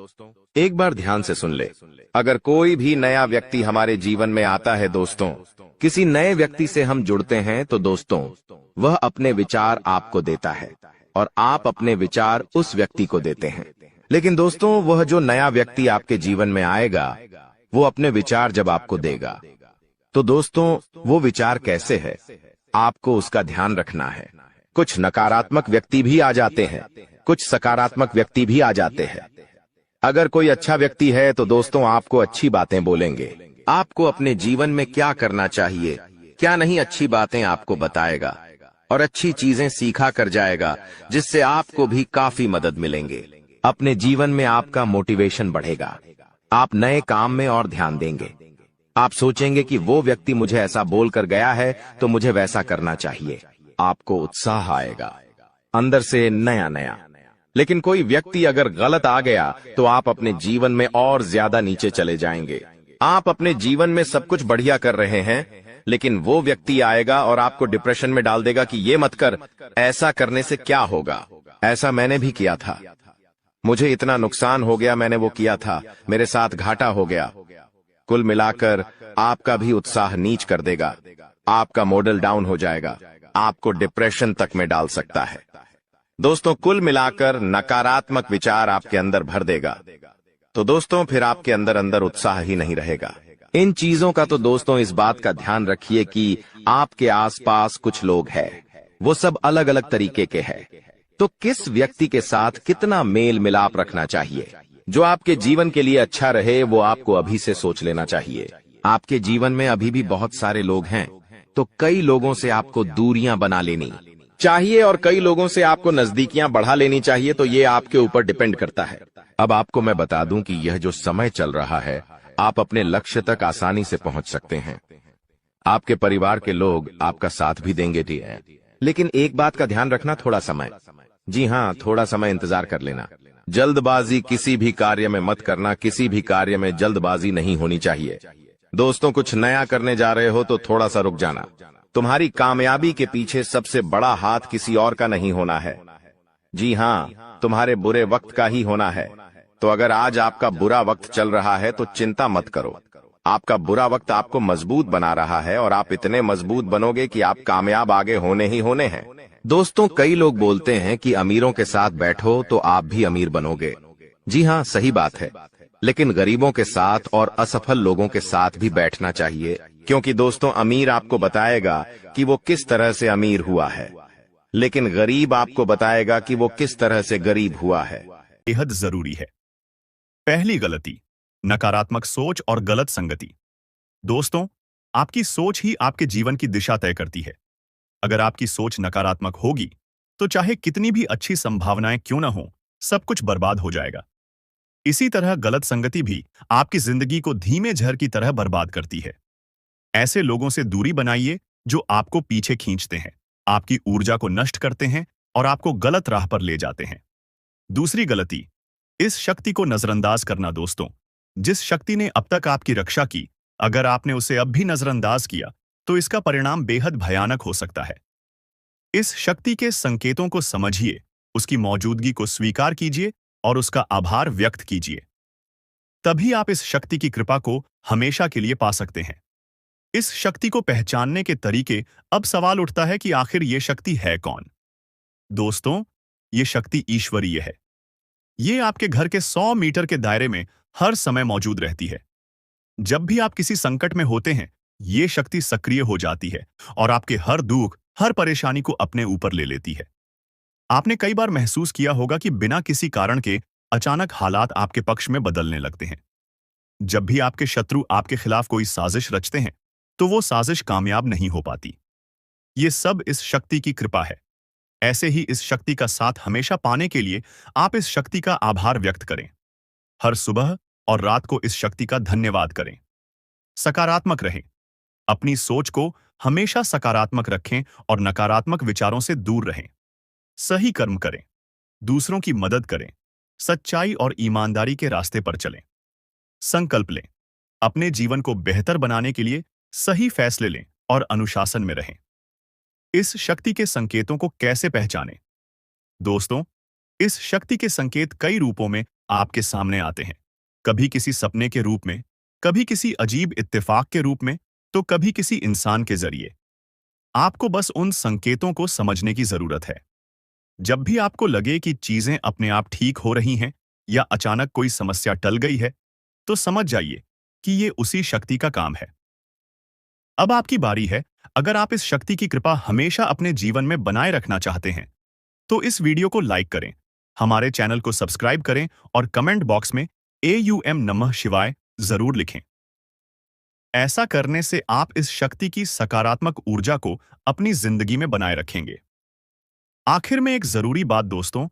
एक बार ध्यान से सुन ले, अगर कोई भी नया व्यक्ति हमारे जीवन में आता है दोस्तों, किसी नए व्यक्ति से हम जुड़ते हैं, तो दोस्तों, वह अपने विचार आपको देता है और आप अपने विचार उस व्यक्ति को देते हैं। लेकिन दोस्तों, वह जो नया व्यक्ति आपके जीवन में आएगा, वो अपने विचार जब आपको देगा, तो दोस्तों, वो विचार कैसे है, आपको उसका ध्यान रखना है। कुछ नकारात्मक व्यक्ति भी आ जाते हैं, कुछ सकारात्मक व्यक्ति भी आ जाते हैं। अगर कोई अच्छा व्यक्ति है तो दोस्तों, आपको अच्छी बातें बोलेंगे, आपको अपने जीवन में क्या करना चाहिए, क्या नहीं, अच्छी बातें आपको बताएगा और अच्छी चीजें सीखा कर जाएगा, जिससे आपको भी काफी मदद मिलेंगे। अपने जीवन में आपका मोटिवेशन बढ़ेगा। आप नए काम में और ध्यान देंगे। आप सोचेंगे कि वो व्यक्ति मुझे ऐसा बोलकर गया है तो मुझे वैसा करना चाहिए। आपको उत्साह आएगा अंदर से नया नया। लेकिन कोई व्यक्ति अगर गलत आ गया तो आप अपने जीवन में और ज्यादा नीचे चले जाएंगे। आप अपने जीवन में सब कुछ बढ़िया कर रहे हैं, लेकिन वो व्यक्ति आएगा और आपको डिप्रेशन में डाल देगा कि ये मत कर, ऐसा करने से क्या होगा। ऐसा मैंने भी किया था। मुझे इतना नुकसान हो गया, मैंने वो किया था, मेरे साथ घाटा हो गया। कुल मिलाकर आपका भी उत्साह नीच कर देगा। आपका मॉडल डाउन हो जाएगा, आपको डिप्रेशन तक में डाल सकता है। दोस्तों, कुल मिलाकर नकारात्मक विचार आपके अंदर भर देगा। तो दोस्तों, फिर आपके अंदर अंदर उत्साह ही नहीं रहेगा। इन चीजों का तो दोस्तों इस बात का ध्यान रखिए कि आपके आसपास कुछ लोग हैं, वो सब अलग अलग तरीके के हैं। तो किस व्यक्ति के साथ कितना मेल मिलाप रखना चाहिए जो आपके जीवन के लिए अच्छा रहे, वो आपको अभी से सोच लेना चाहिए। आपके जीवन में अभी भी बहुत सारे लोग हैं, तो कई लोगों से आपको दूरियां बना लेनी चाहिए और कई लोगों से आपको नजदीकियां बढ़ा लेनी चाहिए। तो ये आपके ऊपर डिपेंड करता है। अब आपको मैं बता दूं कि यह जो समय चल रहा है, आप अपने लक्ष्य तक आसानी से पहुंच सकते हैं। आपके परिवार के लोग आपका साथ भी देंगे, लेकिन एक बात का ध्यान रखना, थोड़ा समय, जी हाँ, थोड़ा समय इंतजार कर लेना। जल्दबाजी किसी भी कार्य में मत करना। किसी भी कार्य में जल्दबाजी नहीं होनी चाहिए। दोस्तों, कुछ नया करने जा रहे हो तो थोड़ा सा रुक जाना। तुम्हारी कामयाबी के पीछे सबसे बड़ा हाथ किसी और का नहीं होना है। जी हाँ, तुम्हारे बुरे वक्त का ही होना है। तो अगर आज आपका बुरा वक्त चल रहा है तो चिंता मत करो। आपका बुरा वक्त आपको मजबूत बना रहा है और आप इतने मजबूत बनोगे कि आप कामयाब आगे होने ही होने हैं। दोस्तों, कई लोग बोलते हैं कि अमीरों के साथ बैठो तो आप भी अमीर बनोगे। जी हाँ, सही बात है, लेकिन गरीबों के साथ और असफल लोगों के साथ भी बैठना चाहिए, क्योंकि दोस्तों, अमीर आपको बताएगा कि वो किस तरह से अमीर हुआ है, लेकिन गरीब आपको बताएगा कि वो किस तरह से गरीब हुआ है। बेहद जरूरी है। पहली गलती, नकारात्मक सोच और गलत संगति। दोस्तों, आपकी सोच ही आपके जीवन की दिशा तय करती है। अगर आपकी सोच नकारात्मक होगी तो चाहे कितनी भी अच्छी संभावनाएं क्यों ना हो, सब कुछ बर्बाद हो जाएगा। इसी तरह गलत संगति भी आपकी जिंदगी को धीमे झर की तरह बर्बाद करती है। ऐसे लोगों से दूरी बनाइए जो आपको पीछे खींचते हैं, आपकी ऊर्जा को नष्ट करते हैं और आपको गलत राह पर ले जाते हैं। दूसरी गलती, इस शक्ति को नजरअंदाज करना। दोस्तों, जिस शक्ति ने अब तक आपकी रक्षा की, अगर आपने उसे अब भी नजरअंदाज किया तो इसका परिणाम बेहद भयानक हो सकता है। इस शक्ति के संकेतों को समझिए, उसकी मौजूदगी को स्वीकार कीजिए और उसका आभार व्यक्त कीजिए। तभी आप इस शक्ति की कृपा को हमेशा के लिए पा सकते हैं। इस शक्ति को पहचानने के तरीके, अब सवाल उठता है कि आखिर ये शक्ति है कौन? दोस्तों, ये शक्ति ईश्वरीय है। ये आपके घर के 100 मीटर के दायरे में हर समय मौजूद रहती है। जब भी आप किसी संकट में होते हैं, ये शक्ति सक्रिय हो जाती है और आपके हर दुख, हर परेशानी को अपने ऊपर ले लेती है। आपने कई बार महसूस किया होगा कि बिना किसी कारण के अचानक हालात आपके पक्ष में बदलने लगते हैं। जब भी आपके शत्रु आपके खिलाफ कोई साजिश रचते हैं, तो वो साजिश कामयाब नहीं हो पाती। ये सब इस शक्ति की कृपा है। ऐसे ही इस शक्ति का साथ हमेशा पाने के लिए आप इस शक्ति का आभार व्यक्त करें। हर सुबह और रात को इस शक्ति का धन्यवाद करें। सकारात्मक रहें। अपनी सोच को हमेशा सकारात्मक रखें और नकारात्मक विचारों से दूर रहें। सही कर्म करें, दूसरों की मदद करें, सच्चाई और ईमानदारी के रास्ते पर चलें। संकल्प लें, अपने जीवन को बेहतर बनाने के लिए सही फैसले लें और अनुशासन में रहें। इस शक्ति के संकेतों को कैसे पहचानें? दोस्तों, इस शक्ति के संकेत कई रूपों में आपके सामने आते हैं। कभी किसी सपने के रूप में, कभी किसी अजीब इत्तेफाक के रूप में, तो कभी किसी इंसान के जरिए। आपको बस उन संकेतों को समझने की जरूरत है। जब भी आपको लगे कि चीजें अपने आप ठीक हो रही हैं या अचानक कोई समस्या टल गई है, तो समझ जाइए कि ये उसी शक्ति का काम है। अब आपकी बारी है। अगर आप इस शक्ति की कृपा हमेशा अपने जीवन में बनाए रखना चाहते हैं, तो इस वीडियो को लाइक करें, हमारे चैनल को सब्सक्राइब करें और कमेंट बॉक्स में AUM नमः शिवाय जरूर लिखें। ऐसा करने से आप इस शक्ति की सकारात्मक ऊर्जा को अपनी जिंदगी में बनाए रखेंगे। आखिर में एक जरूरी बात दोस्तों,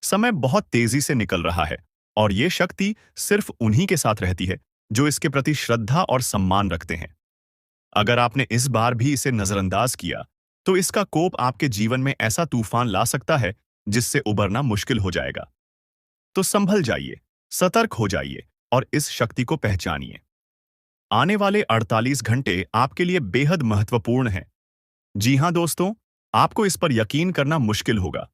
समय बहुत तेजी से निकल रहा है और ये शक्ति सिर्फ उन्हीं के साथ रहती है जो इसके प्रति श्रद्धा और सम्मान रखते हैं। अगर आपने इस बार भी इसे नजरअंदाज किया तो इसका कोप आपके जीवन में ऐसा तूफान ला सकता है जिससे उबरना मुश्किल हो जाएगा। तो संभल जाइए, सतर्क हो जाइए और इस शक्ति को पहचानिए। आने वाले 48 घंटे आपके लिए बेहद महत्वपूर्ण हैं। जी हां दोस्तों, आपको इस पर यकीन करना मुश्किल होगा,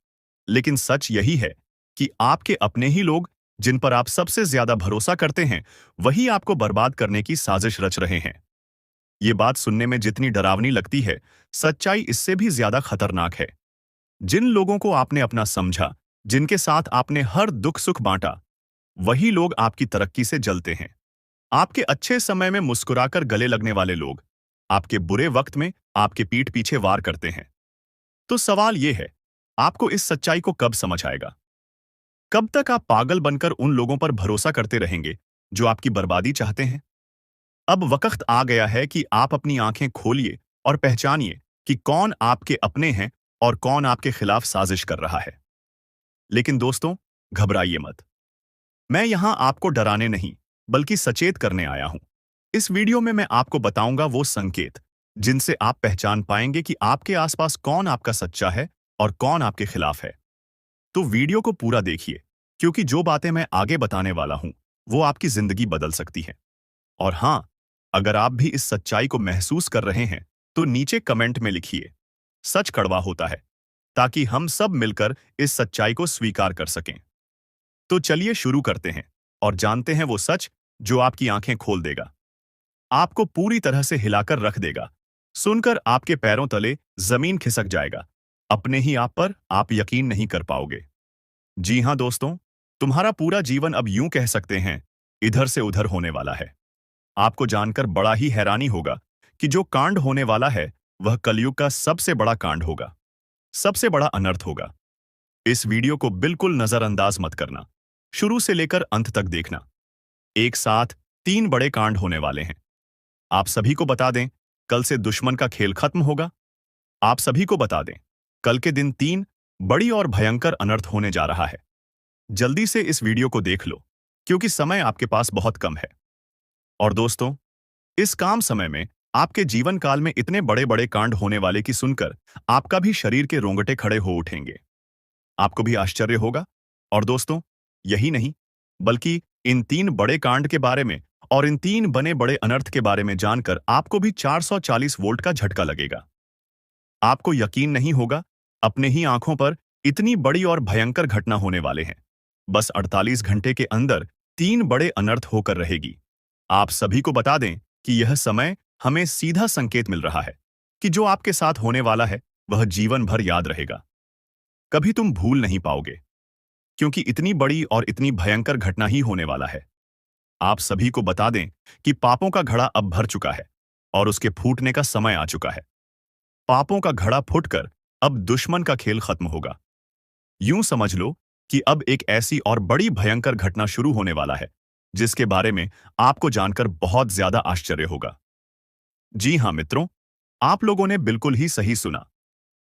लेकिन सच यही है कि आपके अपने ही लोग जिन पर आप सबसे ज्यादा भरोसा करते हैं, वही आपको बर्बाद करने की साजिश रच रहे हैं। ये बात सुनने में जितनी डरावनी लगती है, सच्चाई इससे भी ज्यादा खतरनाक है। जिन लोगों को आपने अपना समझा, जिनके साथ आपने हर दुख सुख बांटा, वही लोग आपकी तरक्की से जलते हैं। आपके अच्छे समय में मुस्कुराकर गले लगने वाले लोग आपके बुरे वक्त में आपके पीठ पीछे वार करते हैं। तो सवाल यह है, आपको इस सच्चाई को कब समझ आएगा? कब तक आप पागल बनकर उन लोगों पर भरोसा करते रहेंगे जो आपकी बर्बादी चाहते हैं? अब वक्त आ गया है कि आप अपनी आंखें खोलिए और पहचानिए कि कौन आपके अपने हैं और कौन आपके खिलाफ साजिश कर रहा है। लेकिन दोस्तों, घबराइए मत। मैं यहां आपको डराने नहीं, बल्कि सचेत करने आया हूं। इस वीडियो में मैं आपको बताऊंगा वो संकेत जिनसे आप पहचान पाएंगे कि आपके आसपास कौन आपका सच्चा है और कौन आपके खिलाफ है। तो वीडियो को पूरा देखिए, क्योंकि जो बातें मैं आगे बताने वाला हूं, वो आपकी जिंदगी बदल सकती है। और हां, अगर आप भी इस सच्चाई को महसूस कर रहे हैं, तो नीचे कमेंट में लिखिए, सच कड़वा होता है, ताकि हम सब मिलकर इस सच्चाई को स्वीकार कर सकें। तो चलिए शुरू करते हैं और जानते हैं वो सच जो आपकी आंखें खोल देगा, आपको पूरी तरह से हिलाकर रख देगा। सुनकर आपके पैरों तले जमीन खिसक जाएगा। अपने ही आप पर आप यकीन नहीं कर पाओगे। जी हां दोस्तों, तुम्हारा पूरा जीवन अब यूं कह सकते हैं इधर से उधर होने वाला है। आपको जानकर बड़ा ही हैरानी होगा कि जो कांड होने वाला है वह कलयुग का सबसे बड़ा कांड होगा, सबसे बड़ा अनर्थ होगा। इस वीडियो को बिल्कुल नजरअंदाज मत करना, शुरू से लेकर अंत तक देखना। एक साथ 3 बड़े कांड होने वाले हैं। आप सभी को बता दें, कल से दुश्मन का खेल खत्म होगा। आप सभी को बता दें, कल के दिन 3 बड़ी और भयंकर अनर्थ होने जा रहा है। जल्दी से इस वीडियो को देख लो, क्योंकि समय आपके पास बहुत कम है। और दोस्तों, इस काम समय में आपके जीवन काल में इतने बड़े बड़े कांड होने वाले की सुनकर आपका भी शरीर के रोंगटे खड़े हो उठेंगे। आपको भी आश्चर्य होगा। और दोस्तों, यही नहीं, बल्कि इन 3 बड़े कांड के बारे में और इन 3 बने बड़े अनर्थ के बारे में जानकर आपको भी 440 वोल्ट का झटका लगेगा। आपको यकीन नहीं होगा, अपने ही आंखों पर इतनी बड़ी और भयंकर घटना होने वाले हैं। बस 48 घंटे के अंदर 3 बड़े अनर्थ होकर रहेगी। आप सभी को बता दें कि यह समय हमें सीधा संकेत मिल रहा है कि जो आपके साथ होने वाला है वह जीवन भर याद रहेगा। कभी तुम भूल नहीं पाओगे, क्योंकि इतनी बड़ी और इतनी भयंकर घटना ही होने वाला है। आप सभी को बता दें कि पापों का घड़ा अब भर चुका है और उसके फूटने का समय आ चुका है। पापों का घड़ा फूटकर अब दुश्मन का खेल खत्म होगा। यूं समझ लो कि अब एक ऐसी और बड़ी भयंकर घटना शुरू होने वाला है जिसके बारे में आपको जानकर बहुत ज्यादा आश्चर्य होगा। जी हां मित्रों, आप लोगों ने बिल्कुल ही सही सुना।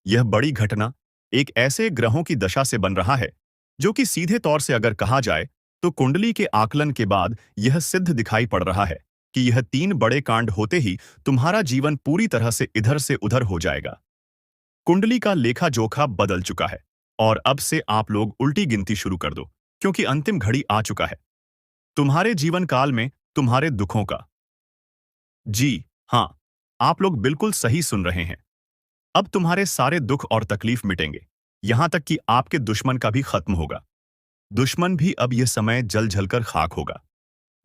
यह बड़ी घटना एक ऐसे ग्रहों की दशा से बन रहा है जो कि सीधे तौर से अगर कहा जाए तो कुंडली के आकलन के बाद यह सिद्ध दिखाई पड़ रहा है कि यह 3 बड़े कांड होते ही तुम्हारा जीवन पूरी तरह से इधर से उधर हो जाएगा। कुंडली का लेखा जोखा बदल चुका है और अब से आप लोग उल्टी गिनती शुरू कर दो, क्योंकि अंतिम घड़ी आ चुका है तुम्हारे जीवन काल में तुम्हारे दुखों का। जी हां, आप लोग बिल्कुल सही सुन रहे हैं। अब तुम्हारे सारे दुख और तकलीफ मिटेंगे, यहां तक कि आपके दुश्मन का भी खत्म होगा। दुश्मन भी अब यह समय जल जलकर खाक होगा।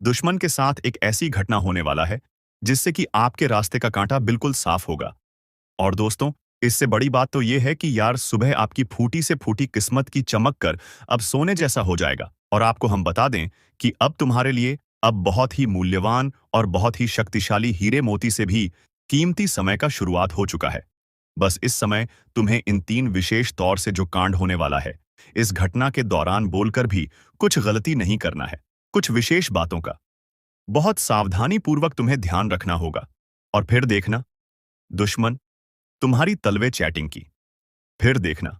दुश्मन के साथ एक ऐसी घटना होने वाला है जिससे कि आपके रास्ते का कांटा बिल्कुल साफ होगा। और दोस्तों, इससे बड़ी बात तो यह है कि यार, सुबह आपकी फूटी से फूटी किस्मत की चमक कर अब सोने जैसा हो जाएगा। और आपको हम बता दें कि अब तुम्हारे लिए अब बहुत ही मूल्यवान और बहुत ही शक्तिशाली हीरे मोती से भी कीमती समय का शुरुआत हो चुका है। बस इस समय तुम्हें इन 3 विशेष तौर से जो कांड होने वाला है, इस घटना के दौरान बोलकर भी कुछ गलती नहीं करना है। कुछ विशेष बातों का बहुत सावधानी पूर्वक तुम्हें ध्यान रखना होगा। और फिर देखना, दुश्मन तुम्हारी तलवे चैटिंग की। फिर देखना,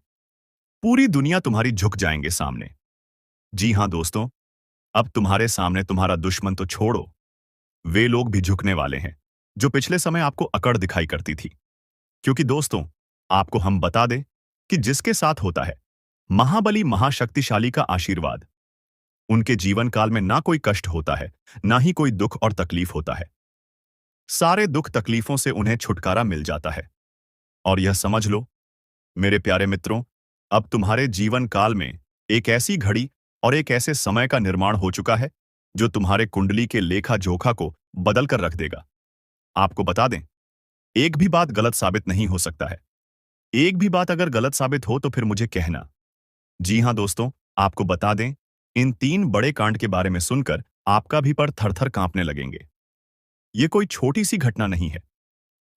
पूरी दुनिया तुम्हारी झुक जाएंगे सामने। जी हां दोस्तों, अब तुम्हारे सामने तुम्हारा दुश्मन तो छोड़ो, वे लोग भी झुकने वाले हैं जो पिछले समय आपको अकड़ दिखाई करती थी। क्योंकि दोस्तों, आपको हम बता दें कि जिसके साथ होता है महाबली महाशक्तिशाली का आशीर्वाद, उनके जीवन काल में ना कोई कष्ट होता है, ना ही कोई दुख और तकलीफ होता है। सारे दुख तकलीफों से उन्हें छुटकारा मिल जाता है। और यह समझ लो मेरे प्यारे मित्रों, अब तुम्हारे जीवन काल में एक ऐसी घड़ी और एक ऐसे समय का निर्माण हो चुका है जो तुम्हारे कुंडली के लेखा जोखा को बदल कर रख देगा। आपको बता दें, एक भी बात गलत साबित नहीं हो सकता है। एक भी बात अगर गलत साबित हो तो फिर मुझे कहना। जी हां दोस्तों, आपको बता दें, इन 3 बड़े कांड के बारे में सुनकर आपका भी पर थर-थर कांपने लगेंगे। ये कोई छोटी सी घटना नहीं है।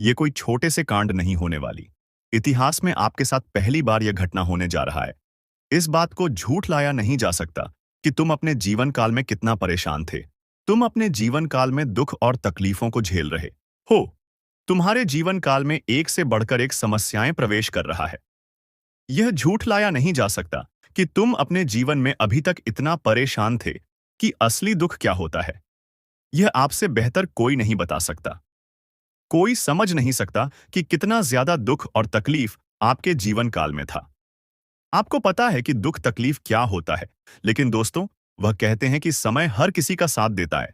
ये कोई छोटे से कांड नहीं होने वाली। इतिहास में आपके साथ पहली बार यह घटना होने जा रहा है। इस बात को झूठ लाया नहीं जा सकता कि तुम अपने जीवन काल में कितना परेशान थे। तुम अपने जीवन काल में दुख और तकलीफों को झेल रहे हो। तुम्हारे जीवन काल में एक से बढ़कर एक समस्याएं प्रवेश कर रहा है। यह झूठ लाया नहीं जा सकता कि तुम अपने जीवन में अभी तक इतना परेशान थे कि असली दुख क्या होता है यह आपसे बेहतर कोई नहीं बता सकता। कोई समझ नहीं सकता कि कितना ज्यादा दुख और तकलीफ आपके जीवन काल में था। आपको पता है कि दुख तकलीफ क्या होता है, लेकिन दोस्तों, वह कहते हैं कि समय हर किसी का साथ देता है।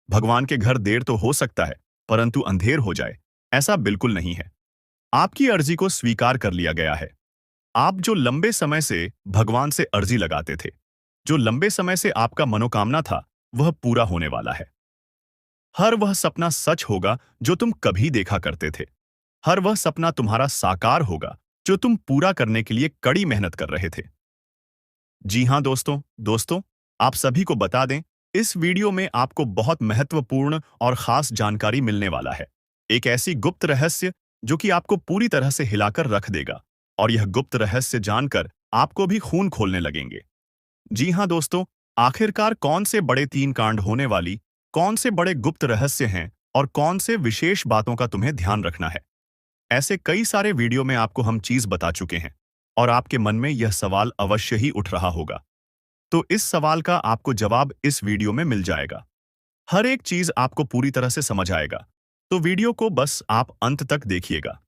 भगवान के घर देर तो हो सकता है, परंतु अंधेर हो जाए ऐसा बिल्कुल नहीं है। आपकी अर्जी को स्वीकार कर लिया गया है। आप जो लंबे समय से भगवान से अर्जी लगाते थे, जो लंबे समय से आपका मनोकामना था, वह पूरा होने वाला है। हर वह सपना सच होगा जो तुम कभी देखा करते थे। हर वह सपना तुम्हारा साकार होगा जो तुम पूरा करने के लिए कड़ी मेहनत कर रहे थे। जी हां दोस्तों, आप सभी को बता दें, इस वीडियो में आपको बहुत महत्वपूर्ण और खास जानकारी मिलने वाला है। एक ऐसी गुप्त रहस्य जो कि आपको पूरी तरह से हिलाकर रख देगा, और यह गुप्त रहस्य जानकर आपको भी खून खोलने लगेंगे। जी हां दोस्तों, आखिरकार कौन से बड़े 3 कांड होने वाली, कौन से बड़े गुप्त रहस्य हैं और कौन से विशेष बातों का तुम्हें ध्यान रखना है। ऐसे कई सारे वीडियो में आपको हम चीज बता चुके हैं और आपके मन में यह सवाल अवश्य ही उठ रहा होगा। तो इस सवाल का आपको जवाब इस वीडियो में मिल जाएगा। हर एक चीज आपको पूरी तरह से समझ आएगा, तो वीडियो को बस आप अंत तक देखिएगा।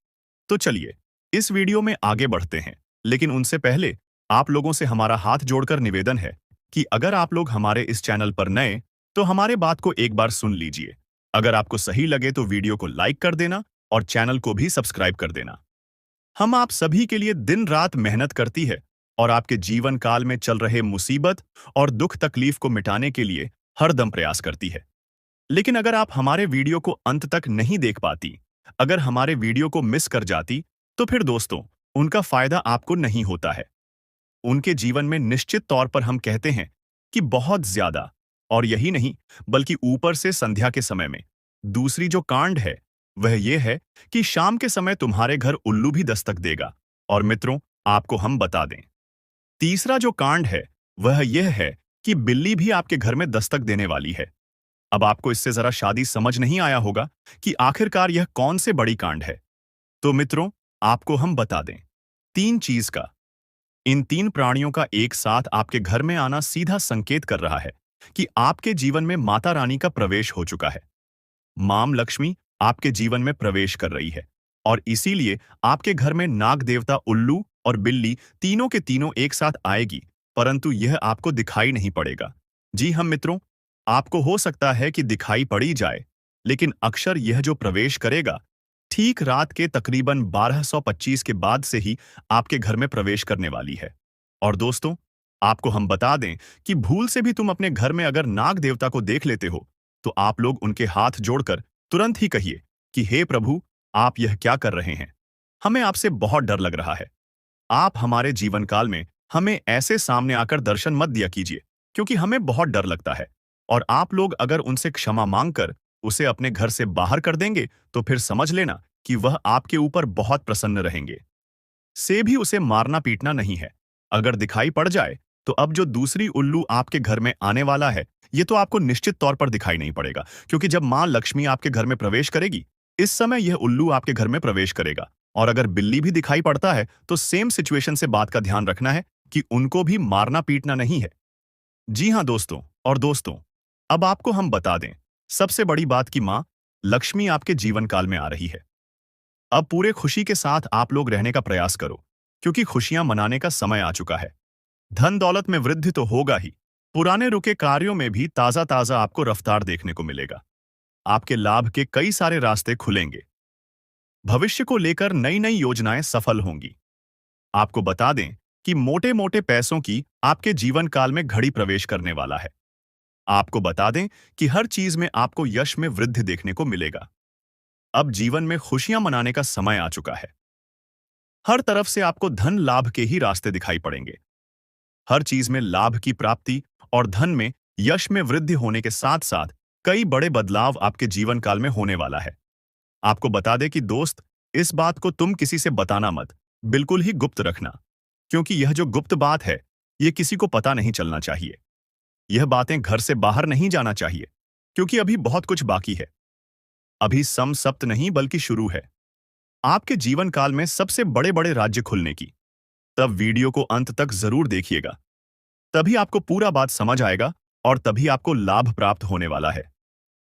तो चलिए इस वीडियो में आगे बढ़ते हैं, लेकिन उनसे पहले आप लोगों से हमारा हाथ जोड़कर निवेदन है कि अगर आप लोग हमारे इस चैनल पर नए तो हमारे बात को एक बार सुन लीजिए। अगर आपको सही लगे तो वीडियो को लाइक कर देना और चैनल को भी सब्सक्राइब कर देना। हम आप सभी के लिए दिन रात मेहनत करती है और आपके जीवन काल में चल रहे मुसीबत और दुख तकलीफ को मिटाने के लिए हरदम प्रयास करती है। लेकिन अगर आप हमारे वीडियो को अंत तक नहीं देख पाती, अगर हमारे वीडियो को मिस कर जाती, तो फिर दोस्तों उनका फायदा आपको नहीं होता है। उनके जीवन में निश्चित तौर पर हम कहते हैं कि बहुत ज्यादा, और यही नहीं बल्कि ऊपर से संध्या के समय में दूसरी जो कांड है वह यह है कि शाम के समय तुम्हारे घर उल्लू भी दस्तक देगा। और मित्रों, आपको हम बता दें, तीसरा जो कांड है वह यह है कि बिल्ली भी आपके घर में दस्तक देने वाली है। अब आपको इससे जरा शादी समझ नहीं आया होगा कि आखिरकार यह कौन से बड़ी कांड है। तो मित्रों, आपको हम बता दें, 3 चीज का, इन 3 प्राणियों का एक साथ आपके घर में आना सीधा संकेत कर रहा है कि आपके जीवन में माता रानी का प्रवेश हो चुका है। मां लक्ष्मी आपके जीवन में प्रवेश कर रही है और इसीलिए आपके घर में नाग देवता उल्लू और बिल्ली तीनों के तीनों एक साथ आएगी, परंतु यह आपको दिखाई नहीं पड़ेगा। जी हम मित्रों, आपको हो सकता है कि दिखाई पड़ी जाए, लेकिन अक्षर यह जो प्रवेश करेगा ठीक रात के तकरीबन 1225 के बाद से ही आपके घर में प्रवेश करने वाली है। और दोस्तों, आपको हम बता दें कि भूल से भी तुम अपने घर में अगर नाग देवता को देख लेते हो तो आप लोग उनके हाथ जोड़कर तुरंत ही कहिए कि हे प्रभु, आप यह क्या कर रहे हैं? हमें आपसे बहुत डर लग रहा है। आप हमारे जीवन काल में हमें ऐसे सामने आकर दर्शन मत दिया कीजिए, क्योंकि हमें बहुत डर लगता है। और आप लोग अगर उनसे क्षमा मांगकर उसे अपने घर से बाहर कर देंगे तो फिर समझ लेना कि वह आपके ऊपर बहुत प्रसन्न रहेंगे। से भी उसे मारना पीटना नहीं है। अगर दिखाई पड़ जाए तो अब जो दूसरी उल्लू आपके घर में आने वाला है, ये तो आपको निश्चित तौर पर दिखाई नहीं पड़ेगा, क्योंकि जब मां लक्ष्मी आपके घर में प्रवेश करेगी, इस समय यह उल्लू आपके घर में प्रवेश करेगा। और अगर बिल्ली भी दिखाई पड़ता है तो सेम सिचुएशन से बात का ध्यान रखना है कि उनको भी मारना पीटना नहीं है। जी हां दोस्तों, और दोस्तों, अब आपको हम बता दें सबसे बड़ी बात कि मां लक्ष्मी आपके जीवन काल में आ रही है। अब पूरे खुशी के साथ आप लोग रहने का प्रयास करो, क्योंकि खुशियां मनाने का समय आ चुका है। धन दौलत में वृद्धि तो होगा ही, पुराने रुके कार्यों में भी ताजा ताजा आपको रफ्तार देखने को मिलेगा। आपके लाभ के कई सारे रास्ते खुलेंगे। भविष्य को लेकर नई नई योजनाएं सफल होंगी। आपको बता दें कि मोटे मोटे पैसों की आपके जीवन काल में घड़ी प्रवेश करने वाला है। आपको बता दें कि हर चीज में आपको यश में वृद्धि देखने को मिलेगा। अब जीवन में खुशियां मनाने का समय आ चुका है। हर तरफ से आपको धन लाभ के ही रास्ते दिखाई पड़ेंगे। हर चीज में लाभ की प्राप्ति और धन में यश में वृद्धि होने के साथ साथ कई बड़े बदलाव आपके जीवन काल में होने वाला है। आपको बता दें कि दोस्त, इस बात को तुम किसी से बताना मत, बिल्कुल ही गुप्त रखना, क्योंकि यह जो गुप्त बात है, यह किसी को पता नहीं चलना चाहिए। यह बातें घर से बाहर नहीं जाना चाहिए, क्योंकि अभी बहुत कुछ बाकी है। अभी सम सप्त नहीं बल्कि शुरू है आपके जीवन काल में सबसे बड़े बड़े राज्य खुलने की। तब वीडियो को अंत तक जरूर देखिएगा, तभी आपको पूरा बात समझ आएगा और तभी आपको लाभ प्राप्त होने वाला है।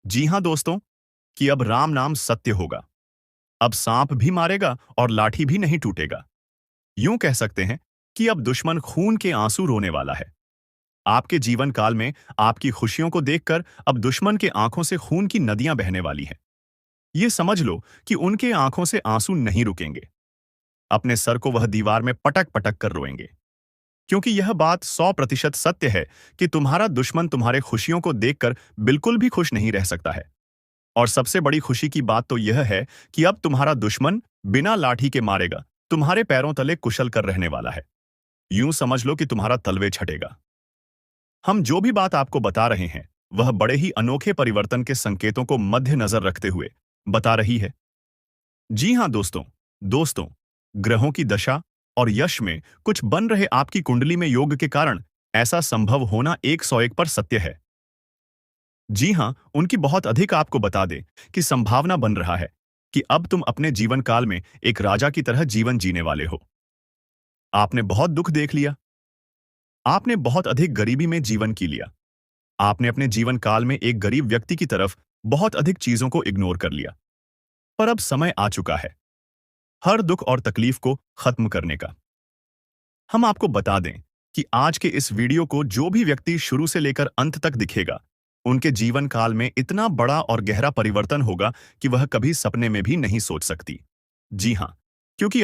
जी हां दोस्तों, कि अब राम नाम सत्य होगा। अब सांप भी मारेगा और लाठी भी नहीं टूटेगा। यूं कह सकते हैं कि अब दुश्मन खून के आंसू रोने वाला है। आपके जीवन काल में आपकी खुशियों को देखकर अब दुश्मन के आंखों से खून की नदियां बहने वाली हैं। ये समझ लो कि उनके आंखों से आंसू नहीं रुकेंगे। अपने सर को वह दीवार में पटक पटक कर रोएंगे, क्योंकि यह बात 100% सत्य है कि तुम्हारा दुश्मन तुम्हारे खुशियों को देखकर बिल्कुल भी खुश नहीं रह सकता है। और सबसे बड़ी खुशी की बात तो यह है कि अब तुम्हारा दुश्मन बिना लाठी के मारेगा तुम्हारे पैरों तले कुशल कर रहने वाला है। यूं समझ लो कि तुम्हारा तलवे छटेगा। हम जो भी बात आपको बता रहे हैं, वह बड़े ही अनोखे परिवर्तन के संकेतों को मद्देनजर रखते हुए बता रही है। जी हां दोस्तों, दोस्तों, ग्रहों की दशा और यश में कुछ बन रहे आपकी कुंडली में योग के कारण ऐसा संभव होना 101 पर सत्य है। जी हां, उनकी बहुत अधिक आपको बता दे कि संभावना बन रहा है कि अब तुम अपने जीवन काल में एक राजा की तरह जीवन जीने वाले हो। आपने बहुत दुख देख लिया, आपने बहुत अधिक गरीबी में जीवन की लिया, आपने अपने जीवन काल में एक गरीब व्यक्ति की तरफ बहुत अधिक चीजों को इग्नोर कर लिया। पर अब समय आ चुका है हर दुख और तकलीफ को खत्म करने का। हम आपको बता दें कि आज के इस वीडियो को जो भी व्यक्ति शुरू से लेकर अंत तक दिखेगा, उनके जीवन काल में इतना बड़ा और गहरा परिवर्तन होगा कि वह कभी सपने में भी नहीं सोच सकती। जी हां, क्योंकि